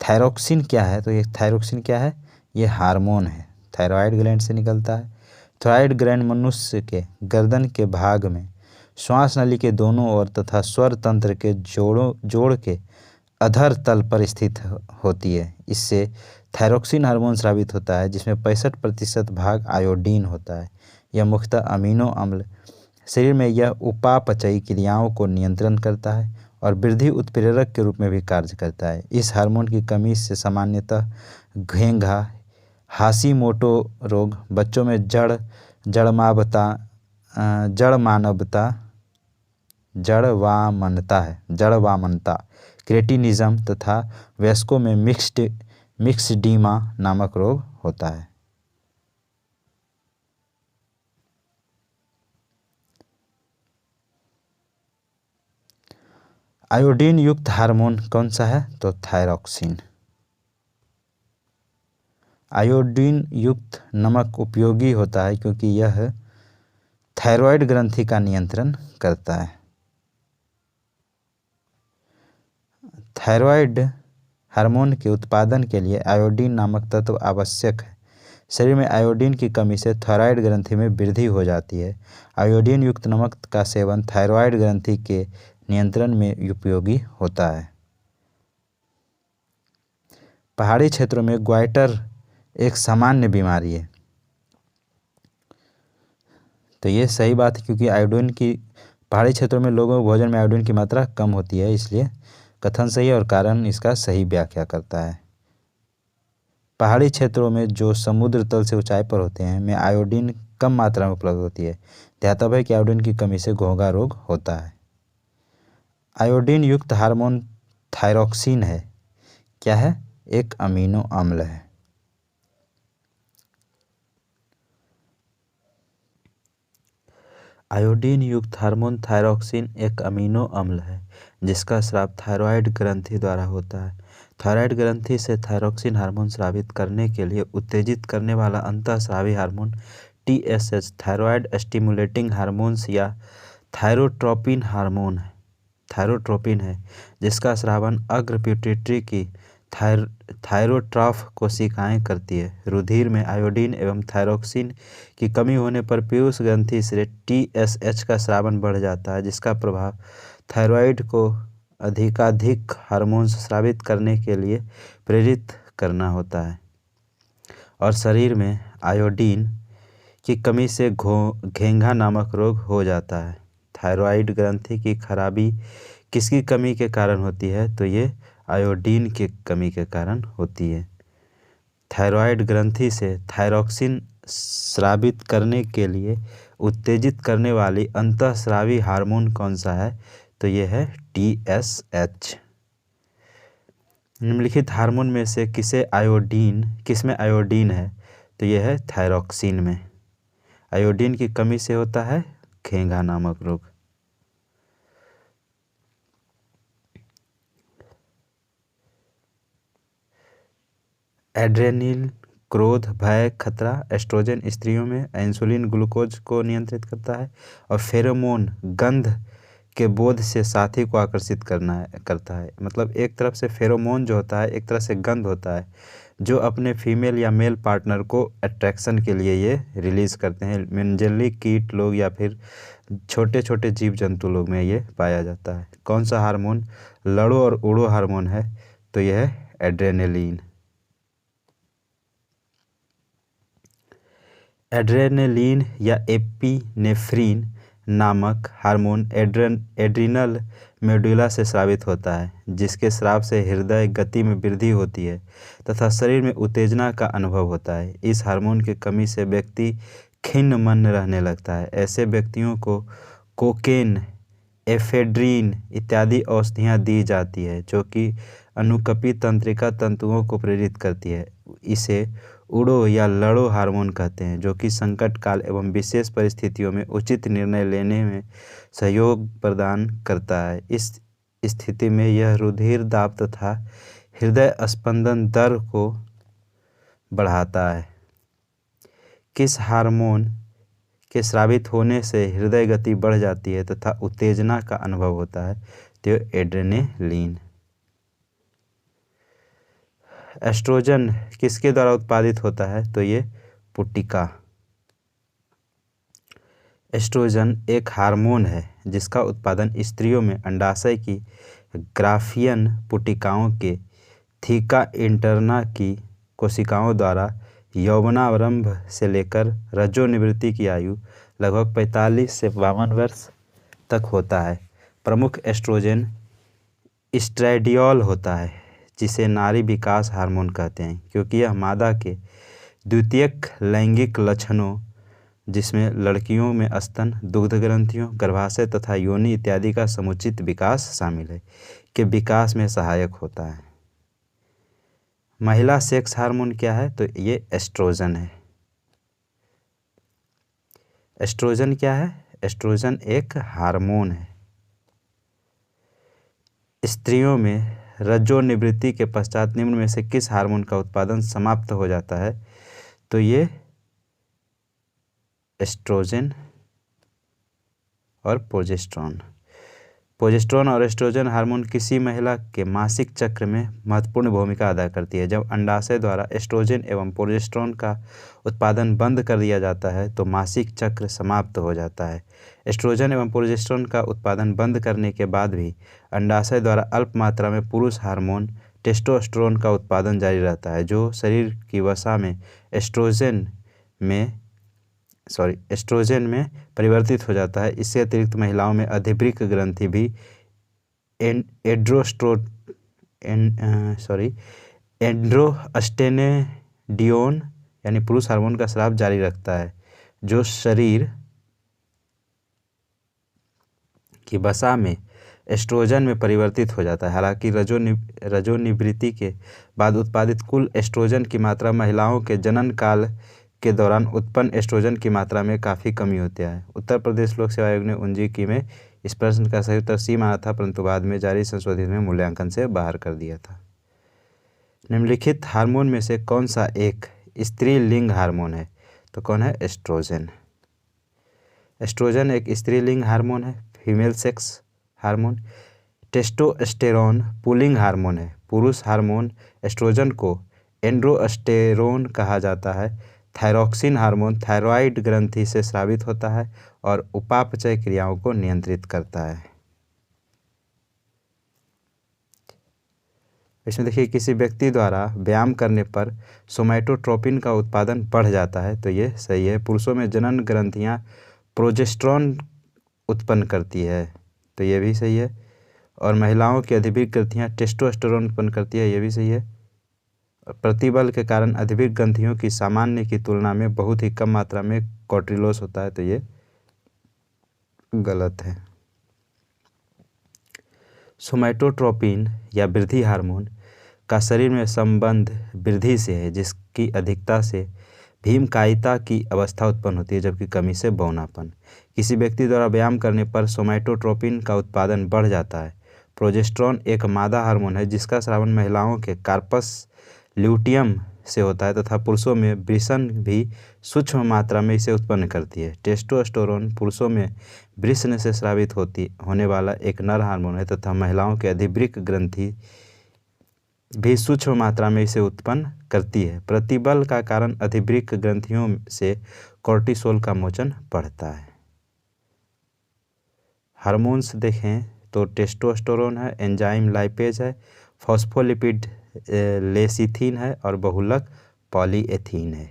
थायरोक्सिन क्या है? तो ये थायरोक्सिन क्या है? ये हार्मोन है, थायराइड ग्लैंड से निकलता है। थायराइड ग्लैंड मनुष्य के गर्दन के भाग में श्वास नली के दोनों ओर तथा स्वर तंत्र के जोड़ के अधर तल पर स्थित होती है। इससे थायरोक्सिन हार्मोन स्रावित होता है, जिसमें 65% भाग आयोडीन होता है। यह मुख्यतः अमीनो अम्ल। शरीर में यह उपापचयी क्रियाओं को नियंत्रण करता है और वृद्धि उत्प्रेरक के रूप में भी कार्य करता है। इस हार्मोन की कमी से सामान्यतः घेंघा, हाशीमोटो रोग, बच्चों में जड़वामनता, क्रेटिनिज्म तथा वयस्कों में मिक्सडीमा नामक रोग होता है। आयोडीन युक्त हार्मोन कौन सा है? तो थायरोक्सिन। आयोडीन युक्त नमक उपयोगी होता है क्योंकि यह थायरॉयड ग्रंथि का नियंत्रण करता है। थायरॉयड हार्मोन के उत्पादन के लिए आयोडीन नामक तत्व आवश्यक है। शरीर में आयोडीन की कमी से थायरॉयड ग्रंथि में वृद्धि हो जाती है। आयोडीन युक्त नमक का सेवन थायरॉयड ग्रंथि के नियंत्रण में उपयोगी होता है। पहाड़ी क्षेत्रों में ग्वाइटर एक सामान्य बीमारी है। तो ये सही बात है, क्योंकि आयोडीन की पहाड़ी क्षेत्रों में लोगों के भोजन में आयोडीन की मात्रा कम होती है, इसलिए कथन सही है और कारण इसका सही व्याख्या करता है। पहाड़ी क्षेत्रों में जो समुद्र तल से ऊंचाई पर होते हैं में आयोडीन कम मात्रा में उपलब्ध होती है। ध्यातव्य है कि आयोडीन की कमी से घोंघा रोग होता है। आयोडीन युक्त हार्मोन थायरोक्सिन है। क्या है? एक अमीनो अम्ल है। आयोडीन युक्त हार्मोन थायरोक्सिन एक अमीनो अम्ल है, जिसका स्राव थायरॉयड ग्रंथि द्वारा होता है। थायरॉयड ग्रंथि से थायरोक्सिन हार्मोन स्रावित करने के लिए उत्तेजित करने वाला अंतःस्रावी hormone TSH thyroid stimulating hormones या थायरोट्रोपिन है, जिसका स्रावन अग्र पिट्यूटरी की थायरोट्रॉफ कोशिकाएं करती है। रुधिर में आयोडीन एवं थायरोक्सिन की कमी होने पर पीयूष ग्रंथि से TSH का स्रावन बढ़ जाता है, जिसका प्रभाव थायरॉयड को अधिकाधिक हार्मोन्स स्रावित करने के लिए प्रेरित करना होता है और शरीर में आयोडीन की कमी से घेंघा नामक रोग हो जाता है। थायराइड ग्रंथि की खराबी किसकी कमी के कारण होती है? तो ये आयोडीन की कमी के कारण होती है। थायराइड ग्रंथि से थायरॉक्सिन स्रावित करने के लिए उत्तेजित करने वाली अंतःस्रावी हार्मोन कौन सा है? तो ये है TSH। निम्नलिखित हार्मोन में से किसमें आयोडीन है? तो यह है थायरॉक्सिन में। आयोडीन की कमी से होता है घेंघा नामक रोग। एड्रेनलिन क्रोध, भय, खतरा। एस्ट्रोजन स्त्रियों में इंसुलिन ग्लूकोज को नियंत्रित करता है और फेरोमोन गंध के बोध से साथी को आकर्षित करता है। मतलब एक तरफ से फेरोमोन जो होता है एक तरह से गंध होता है जो अपने फीमेल या मेल पार्टनर को अट्रैक्शन के लिए ये रिलीज़ करते हैं। मेनली कीट लोग या फिर छोटे छोटे जीव जंतु लोग में ये पाया जाता है। कौन सा हार्मोन लड़ो और उड़ो हार्मोन है? तो यह है एड्रेनलिन। एड्रेनलिन या एपिनेफ्रिन नामक हार्मोन एड्रिनल मेडुला से स्रावित होता है, जिसके स्राव से हृदय गति में वृद्धि होती है तथा शरीर में उत्तेजना का अनुभव होता है। इस हार्मोन की कमी से व्यक्ति खिन्न मन रहने लगता है। ऐसे व्यक्तियों को कोकेन, एफेड्रीन इत्यादि औषधियाँ दी जाती है जो कि अनुकपी तंत्रिका तंतुओं को प्रेरित करती है। इसे उड़ो या लड़ो हार्मोन कहते हैं, जो कि संकट काल एवं विशेष परिस्थितियों में उचित निर्णय लेने में सहयोग प्रदान करता है। इस स्थिति में यह रुधिर दाब तथा हृदय स्पंदन दर को बढ़ाता है। किस हार्मोन के स्रावित होने से हृदय गति बढ़ जाती है तथा उत्तेजना का अनुभव होता है? तो एड्रेनलिन। एस्ट्रोजन किसके द्वारा उत्पादित होता है? तो ये पुटिका। एस्ट्रोजन एक हार्मोन है जिसका उत्पादन स्त्रियों में अंडाशय की ग्राफियन पुटिकाओं के थीका इंटरना की कोशिकाओं द्वारा यौवनारंभ से लेकर रजोनिवृत्ति की आयु लगभग 45 से 52 वर्ष तक होता है। प्रमुख एस्ट्रोजन एस्ट्रेडियोल होता है, जिसे नारी विकास हार्मोन कहते हैं, क्योंकि यह मादा के द्वितीयक लैंगिक लक्षणों, जिसमें लड़कियों में स्तन, दुग्ध ग्रंथियों, गर्भाशय तथा योनि इत्यादि का समुचित विकास शामिल है, के विकास में सहायक होता है। महिला सेक्स हार्मोन क्या है? तो ये एस्ट्रोजन है। एस्ट्रोजन क्या है? एस्ट्रोजन एक हार्मोन है। स्त्रियों में रजोनिवृत्ति के पश्चात निम्न में से किस हार्मोन का उत्पादन समाप्त हो जाता है? तो ये एस्ट्रोजन और प्रोजेस्टेरोन। प्रोजेस्टेरोन और एस्ट्रोजन हार्मोन किसी महिला के मासिक चक्र में महत्वपूर्ण भूमिका अदा करती है। जब अंडाशय द्वारा एस्ट्रोजन एवं प्रोजेस्टेरोन का उत्पादन बंद कर दिया जाता है तो मासिक चक्र समाप्त हो जाता है। एस्ट्रोजन एवं प्रोजेस्टेरोन का उत्पादन बंद करने के बाद भी अंडाशय द्वारा अल्प मात्रा में पुरुष हार्मोन टेस्टोस्टेरोन का उत्पादन जारी रहता है, जो शरीर की वसा में एस्ट्रोजन में परिवर्तित हो जाता है। इससे अतिरिक्त महिलाओं में अधिवृक्क ग्रंथि भी एंड्रोस्टेनेडियोन यानी पुरुष हार्मोन का स्राव जारी रखता है, जो शरीर की वसा में एस्ट्रोजन में परिवर्तित हो जाता है। हालांकि रजोनिवृत्ति के बाद उत्पादित कुल एस्ट्रोजन की मात्रा महिलाओं के जनन काल के दौरान उत्पन्न एस्ट्रोजन की मात्रा में काफ़ी कमी होती है। उत्तर प्रदेश लोक सेवा आयोग ने 19 में इस प्रश्न का सही उत्तर सी माना था, परंतु बाद में जारी संशोधित में मूल्यांकन से बाहर कर दिया था। निम्नलिखित हार्मोन में से कौन सा एक स्त्रीलिंग हार्मोन है? तो कौन है? एस्ट्रोजन। एस्ट्रोजन एक स्त्रीलिंग हार्मोन है, female sex hormone. Testosterone pulling hormone है। पुरुष हार्मोन एस्ट्रोजन को एंड्रोस्टेरोन कहा जाता है। थायरॉक्सिन हार्मोन थायराइड ग्रंथि से स्रावित होता है और उपापचय क्रियाओं को नियंत्रित करता है। इसमें देखिए, किसी व्यक्ति द्वारा व्यायाम करने पर सोमैटोट्रोपिन का उत्पादन बढ़ जाता है, तो ये सही है। पुरुषों में जनन ग्रंथियां प्रोजेस्टेरोन उत्पन्न करती है, तो ये भी सही है। और महिलाओं की अधिभिक ग्रंथियाँ टेस्टोस्टेरोन उत्पन्न करती है, ये भी सही है। प्रतिबल के कारण अधिभिक ग्रंथियों की सामान्य की तुलना में बहुत ही कम मात्रा में कॉर्टिसोल होता है, तो ये गलत है। सोमैटोट्रोपिन या वृद्धि हार्मोन का शरीर में संबंध वृद्धि से है, जिसकी अधिकता से भीमकायिता की अवस्था उत्पन्न होती है, जबकि कमी से बौनापन। किसी व्यक्ति द्वारा व्यायाम करने पर सोमैटोट्रोपिन का उत्पादन बढ़ जाता है। प्रोजेस्टेरोन एक मादा हार्मोन है जिसका स्रावन महिलाओं के कार्पस ल्यूटियम से होता है तथा पुरुषों में वृषण भी सूक्ष्म मात्रा में इसे उत्पन्न करती है। टेस्टोस्टेरोन पुरुषों में वृषण से स्रावित होने वाला एक नर हार्मोन है तथा महिलाओं के अधिवृक्क ग्रंथि भी सूक्ष्म मात्रा में इसे उत्पन्न करती है। प्रतिबल का कारण अधिवृक्क ग्रंथियों से कॉर्टिसोल का मोचन बढ़ता है। हार्मोन्स देखें तो टेस्टोस्टेरोन है, एंजाइम लाइपेज है, फॉस्फोलिपिड लेसिथिन है और बहुलक पॉलीएथीन है।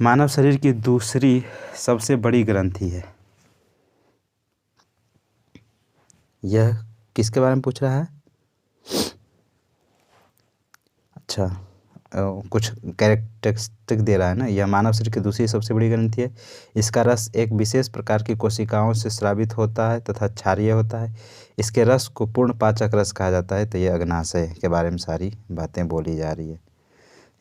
मानव शरीर की दूसरी सबसे बड़ी ग्रंथि है। यह किसके बारे में पूछ रहा है? अच्छा, कुछ कैरेक्टरिस्टिक दे रहा है ना। यह मानव शरीर की दूसरी सबसे बड़ी ग्रंथि है। इसका रस एक विशेष प्रकार की कोशिकाओं से स्रावित होता है तथा क्षारीय होता है। इसके रस को पूर्ण पाचक रस कहा जाता है, तो यह अग्नाशय के बारे में सारी बातें बोली जा रही है।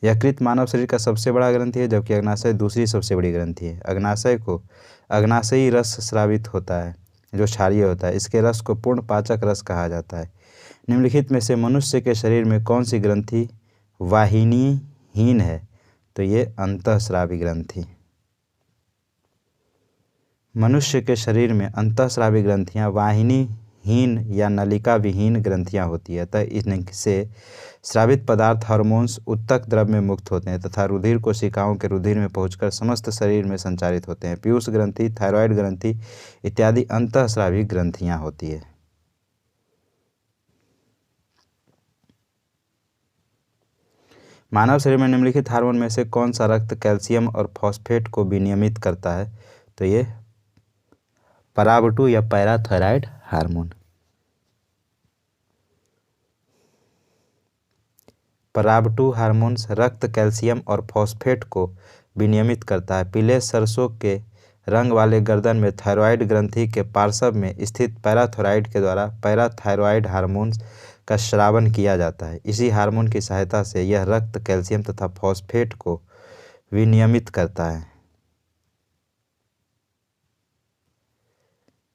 यकृत मानव शरीर का सबसे बड़ा ग्रंथि है, जबकि अग्नाशय दूसरी सबसे बड़ी ग्रंथि है। अग्नाशय को अग्नाशयी रस स्रावित होता है जो क्षारीय होता है। इसके रस को पूर्ण पाचक रस कहा जाता है। निम्नलिखित में से मनुष्य के शरीर में कौन सी ग्रंथि वाहिनीहीन है? तो ये अंतःस्रावी ग्रंथि। मनुष्य के शरीर में अंतःस्रावी ग्रंथियां वाहिनीहीन या नलिका विहीन ग्रंथियां होती है, अतः इनसे स्रावित पदार्थ हार्मोन्स उत्तक द्रव में मुक्त होते हैं तथा रुधिर कोशिकाओं के रुधिर में पहुंचकर समस्त शरीर में संचारित होते हैं। पीयूष ग्रंथि, थायराइड ग्रंथि इत्यादि अंतःस्रावी ग्रंथियां होती है। मानव शरीर में निम्नलिखित हार्मोन में से कौन सा रक्त कैल्शियम और फॉस्फेट को विनियमित करता है? तो ये पराब2 या पैराथायराइड हार्मोन। पराब2 हार्मोन्स रक्त कैल्शियम और फॉस्फेट को विनियमित करता है। पीले सरसों के रंग वाले गर्दन में थायराइड ग्रंथि के पार्श्व में स्थित पैराथायराइड के द्वारा पैराथायराइड हार्मोन का स्रावन किया जाता है। इसी हार्मोन की सहायता से यह रक्त कैल्शियम तथा फॉस्फेट को विनियमित करता है।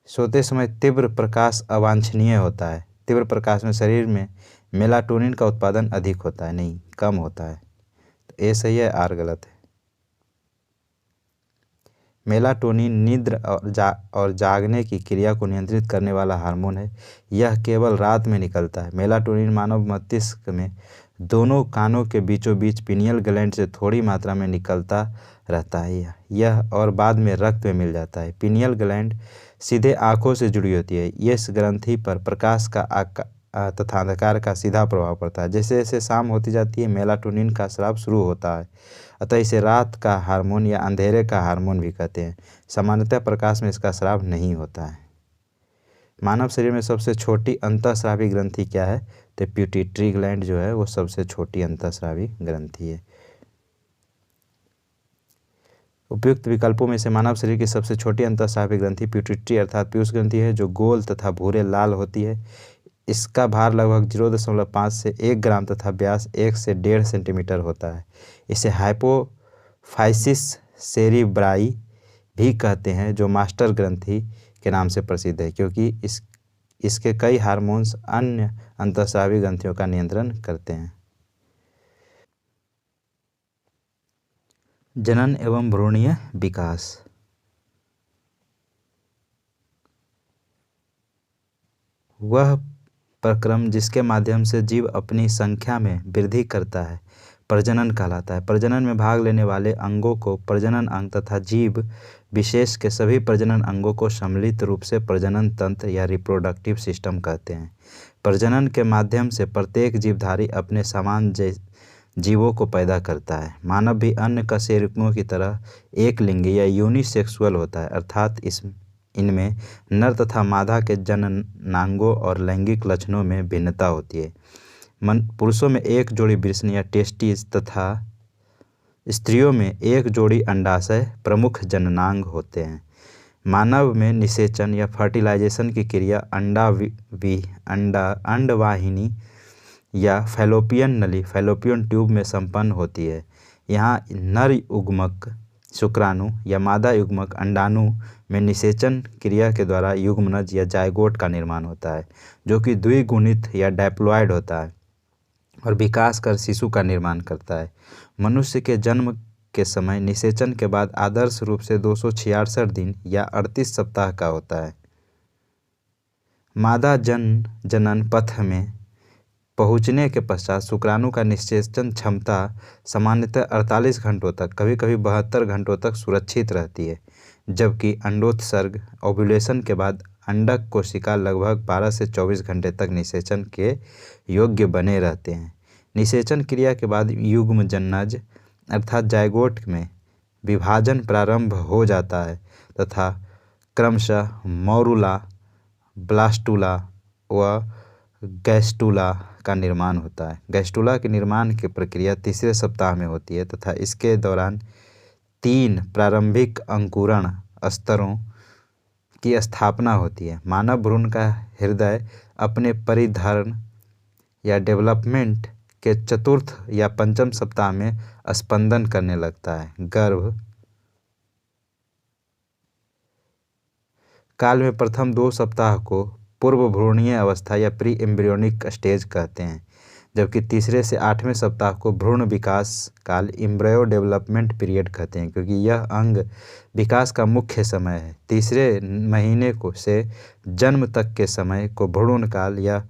सोते समय तीव्र प्रकाश अवांछनीय होता है। तीव्र प्रकाश में शरीर में मेलाटोनिन का उत्पादन अधिक होता है, नहीं कम होता है, तो ए सही है, आर गलत है। मेलाटोनिन निद्र और जागने की क्रिया को नियंत्रित करने वाला हार्मोन है। यह केवल रात में निकलता है। मेलाटोनिन मानव मस्तिष्क में दोनों कानों के बीचों बीच पिनियल ग्लैंड से थोड़ी मात्रा में निकलता रहता है यह और बाद में रक्त में मिल जाता है। पिनियल ग्लैंड सीधे आँखों से जुड़ी होती है। इस ग्रंथि पर प्रकाश का तथा अंधकार का सीधा प्रभाव पड़ता है। जैसे जैसे शाम होती जाती है मेलाटोनिन का स्राव शुरू होता है, अतः इसे रात का हार्मोन या अंधेरे का हार्मोन भी कहते हैं। सामान्यतः प्रकाश में इसका स्राव नहीं होता है। मानव शरीर में सबसे छोटी अंतःस्रावी ग्रंथि क्या है? तो पिट्यूटरी ग्लैंड जो है वो सबसे छोटी अंतःस्रावी ग्रंथि है। उपयुक्त विकल्पों में से मानव शरीर की सबसे छोटी अंतःस्रावी ग्रंथि पिट्यूटरी अर्थात पीयूष ग्रंथि है, जो गोल तथा भूरे लाल होती है। इसका भार लगभग 0.5 से 1 ग्राम तथा व्यास 1 से 1.5 सेंटीमीटर होता है। इसे हाइपोफाइसिस सेरिब्राई भी कहते हैं, जो मास्टर ग्रंथि के नाम से प्रसिद्ध है, क्योंकि इसके कई हार्मोन्स अन्य अंतःस्रावी ग्रंथियों का नियंत्रण करते हैं। जनन एवं भ्रूणीय विकास। वह प्रक्रम जिसके माध्यम से जीव अपनी संख्या में वृद्धि करता है। प्रजनन कहलाता है। प्रजनन में भाग लेने वाले अंगों को प्रजनन अंग तथा जीव विशेष के सभी प्रजनन अंगों को सम्मिलित रूप से प्रजनन तंत्र या रिप्रोडक्टिव सिस्टम कहते हैं। प्रजनन के माध्यम से प्रत्येक जीवधारी अपने समान जीवों को पैदा करता है। मानव भी अन्य कशेरुकों की तरह एक लिंगी या यूनिसेक्सुअल होता है, अर्थात इनमें नर तथा मादा के जननांगों और लैंगिक लक्षणों में भिन्नता होती है। पुरुषों में एक जोड़ी वृषण या टेस्टिस तथा स्त्रियों में एक जोड़ी अंडाशय प्रमुख जननांग होते हैं। मानव में निषेचन या फर्टिलाइजेशन की क्रिया अंडवाहिनी या फैलोपियन नली फैलोपियन ट्यूब में संपन्न होती है। यहाँ नर युग्मक शुक्राणु या मादा युग्मक अंडाणु में निषेचन क्रिया के द्वारा युग्मनज या जायगोट का निर्माण होता है, जो कि द्विगुणित या डायप्लॉयड होता है और विकास कर शिशु का निर्माण करता है। मनुष्य के जन्म के समय निषेचन के बाद आदर्श रूप से 266 दिन या 38 सप्ताह का होता है। मादा जनन पथ में पहुंचने के पश्चात शुक्राणु का निषेचन क्षमता सामान्यतः 48 घंटों तक, कभी कभी 72 घंटों तक सुरक्षित रहती है, जबकि अंडोत्सर्ग ओव्यूलेशन के बाद अंडक कोशिका लगभग 12 से 24 घंटे तक निषेचन के योग्य बने रहते हैं। निषेचन क्रिया के बाद युग्मनज अर्थात जायगोट में विभाजन प्रारंभ हो जाता है तथा क्रमशः मॉरूला, ब्लास्टुला व गैस्टुला का निर्माण होता है। गैस्टुला के निर्माण की प्रक्रिया तीसरे सप्ताह में होती है तथा इसके दौरान 3 प्रारंभिक अंकुरण स्तरों की स्थापना होती है। मानव भ्रूण का हृदय अपने परिधारण या डेवलपमेंट के चतुर्थ या पंचम सप्ताह में स्पंदन करने लगता है। गर्भ काल में प्रथम 2 सप्ताह को पूर्व भ्रूणीय अवस्था या प्री एम्ब्रियोनिक स्टेज कहते हैं, जबकि तीसरे से 8वें सप्ताह को भ्रूण विकास काल एम्ब्रियो डेवलपमेंट पीरियड कहते हैं, क्योंकि यह अंग विकास का मुख्य समय है। तीसरे महीने से जन्म तक के समय को भ्रूण काल या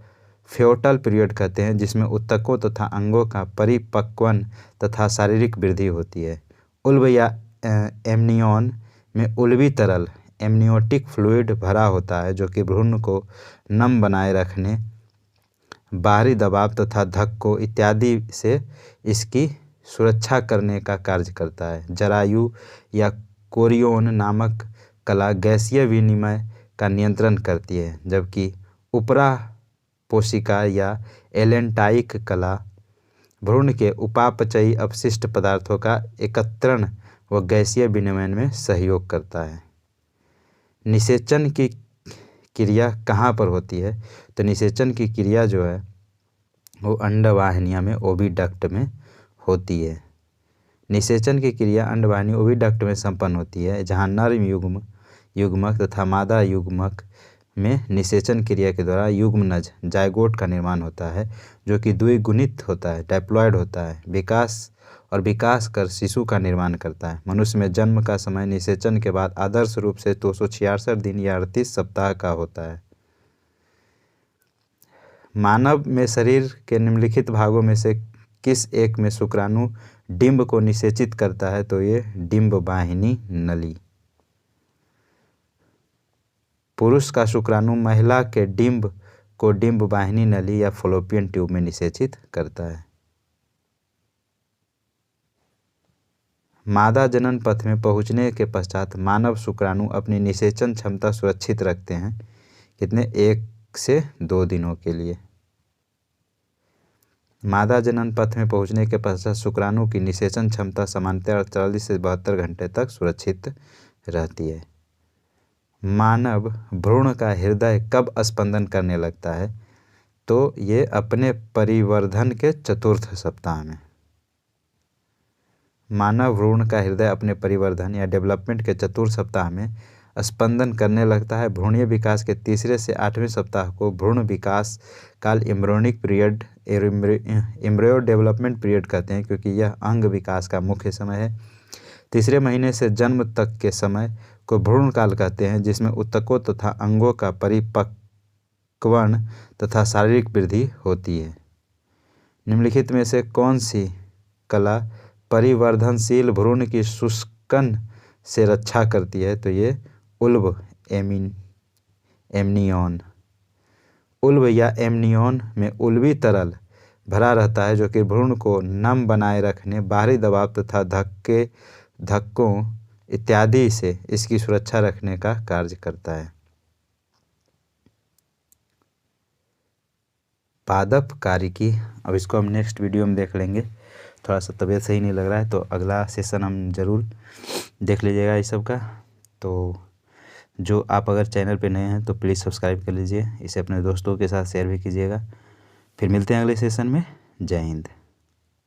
फ्योटल पीरियड कहते हैं, जिसमें ऊतकों तथा अंगों का परिपक्वन तथा शारीरिक वृद्धि होती है। उल्ब या एमनियन में उल्बी तरल एमनियोटिक फ्लूइड भरा होता है, जो कि भ्रूण को नम बनाए रखने, बाहरी दबाव तथा धक्कों इत्यादि से इसकी सुरक्षा करने का कार्य करता है। जरायु या कोरियोन नामक कला गैसीय विनिमय का नियंत्रण करती है, जबकि उपरा पोषिका या एलेंटाइक कला भ्रूण के उपापचयी अपशिष्ट पदार्थों का एकत्रण व गैसीय विनिमय में सहयोग करता है। निषेचन की क्रिया कहाँ पर होती है? तो निषेचन की क्रिया जो है वो अंडवाहिनियाँ में ओविडक्ट में होती है। निषेचन की क्रिया अंडवाहिनी ओविडक्ट में संपन्न होती है, जहाँ नर युग्मक तथा मादा युग्मक में निषेचन क्रिया के द्वारा युग्मनज जायगोट का निर्माण होता है, जो कि द्विगुणित होता है, डायप्लॉयड होता है, विकास कर शिशु का निर्माण करता है। मनुष्य में जन्म का समय निषेचन के बाद आदर्श रूप से 266 दिन या 38 सप्ताह का होता है। मानव में शरीर के निम्नलिखित भागों में से किस एक में शुक्राणु डिंब को निषेचित करता है? तो ये डिंब वाहिनी नली। पुरुष का शुक्राणु महिला के डिंब को डिंब वाहिनी नली या फॉलोपियन ट्यूब में निषेचित करता है। मादा जनन पथ में पहुंचने के पश्चात मानव शुक्राणु अपनी निषेचन क्षमता सुरक्षित रखते हैं। कितने? 1 से 2 दिनों के लिए। मादा जनन पथ में पहुंचने के पश्चात शुक्राणु की निषेचन क्षमता सामान्यतः 48 से 72 घंटे तक सुरक्षित रहती है। मानव भ्रूण का हृदय कब स्पंदन करने लगता है? तो ये अपने परिवर्धन के चतुर्थ सप्ताह में। मानव भ्रूण का हृदय अपने परिवर्धन या डेवलपमेंट के चतुर्थ सप्ताह में स्पंदन करने लगता है। भ्रूणीय विकास के तीसरे से 8वें सप्ताह को भ्रूण विकास काल embryonic period embryo development period कहते हैं, क्योंकि यह अंग विकास का मुख्य समय है। तीसरे महीने से जन्म तक के समय को भ्रूण काल कहते हैं, जिसमें ऊतकों तथा अंगों का परिपक्वन तथा शारीरिक वृद्धि होती है। निम्नलिखित में से कौन सी कला परिवर्धनशील भ्रूण की शुष्कन से रक्षा करती है, तो ये उल्ब एमनियन। उल्ब या एमनियन में उल्बी तरल भरा रहता है, जो कि भ्रूण को नम बनाए रखने, बाहरी दबाव तथा धक्कों इत्यादि से इसकी सुरक्षा रखने का कार्य करता है। पादप कारिकी, अब इसको हम नेक्स्ट वीडियो में देख लेंगे। थोड़ा सा तबीयत सही नहीं लग रहा है, तो अगला सेशन हम ज़रूर देख लीजिएगा इस सब का। तो जो आप अगर चैनल पे नए हैं तो प्लीज़ सब्सक्राइब कर लीजिए, इसे अपने दोस्तों के साथ शेयर भी कीजिएगा। फिर मिलते हैं अगले सेशन में। जय हिंद।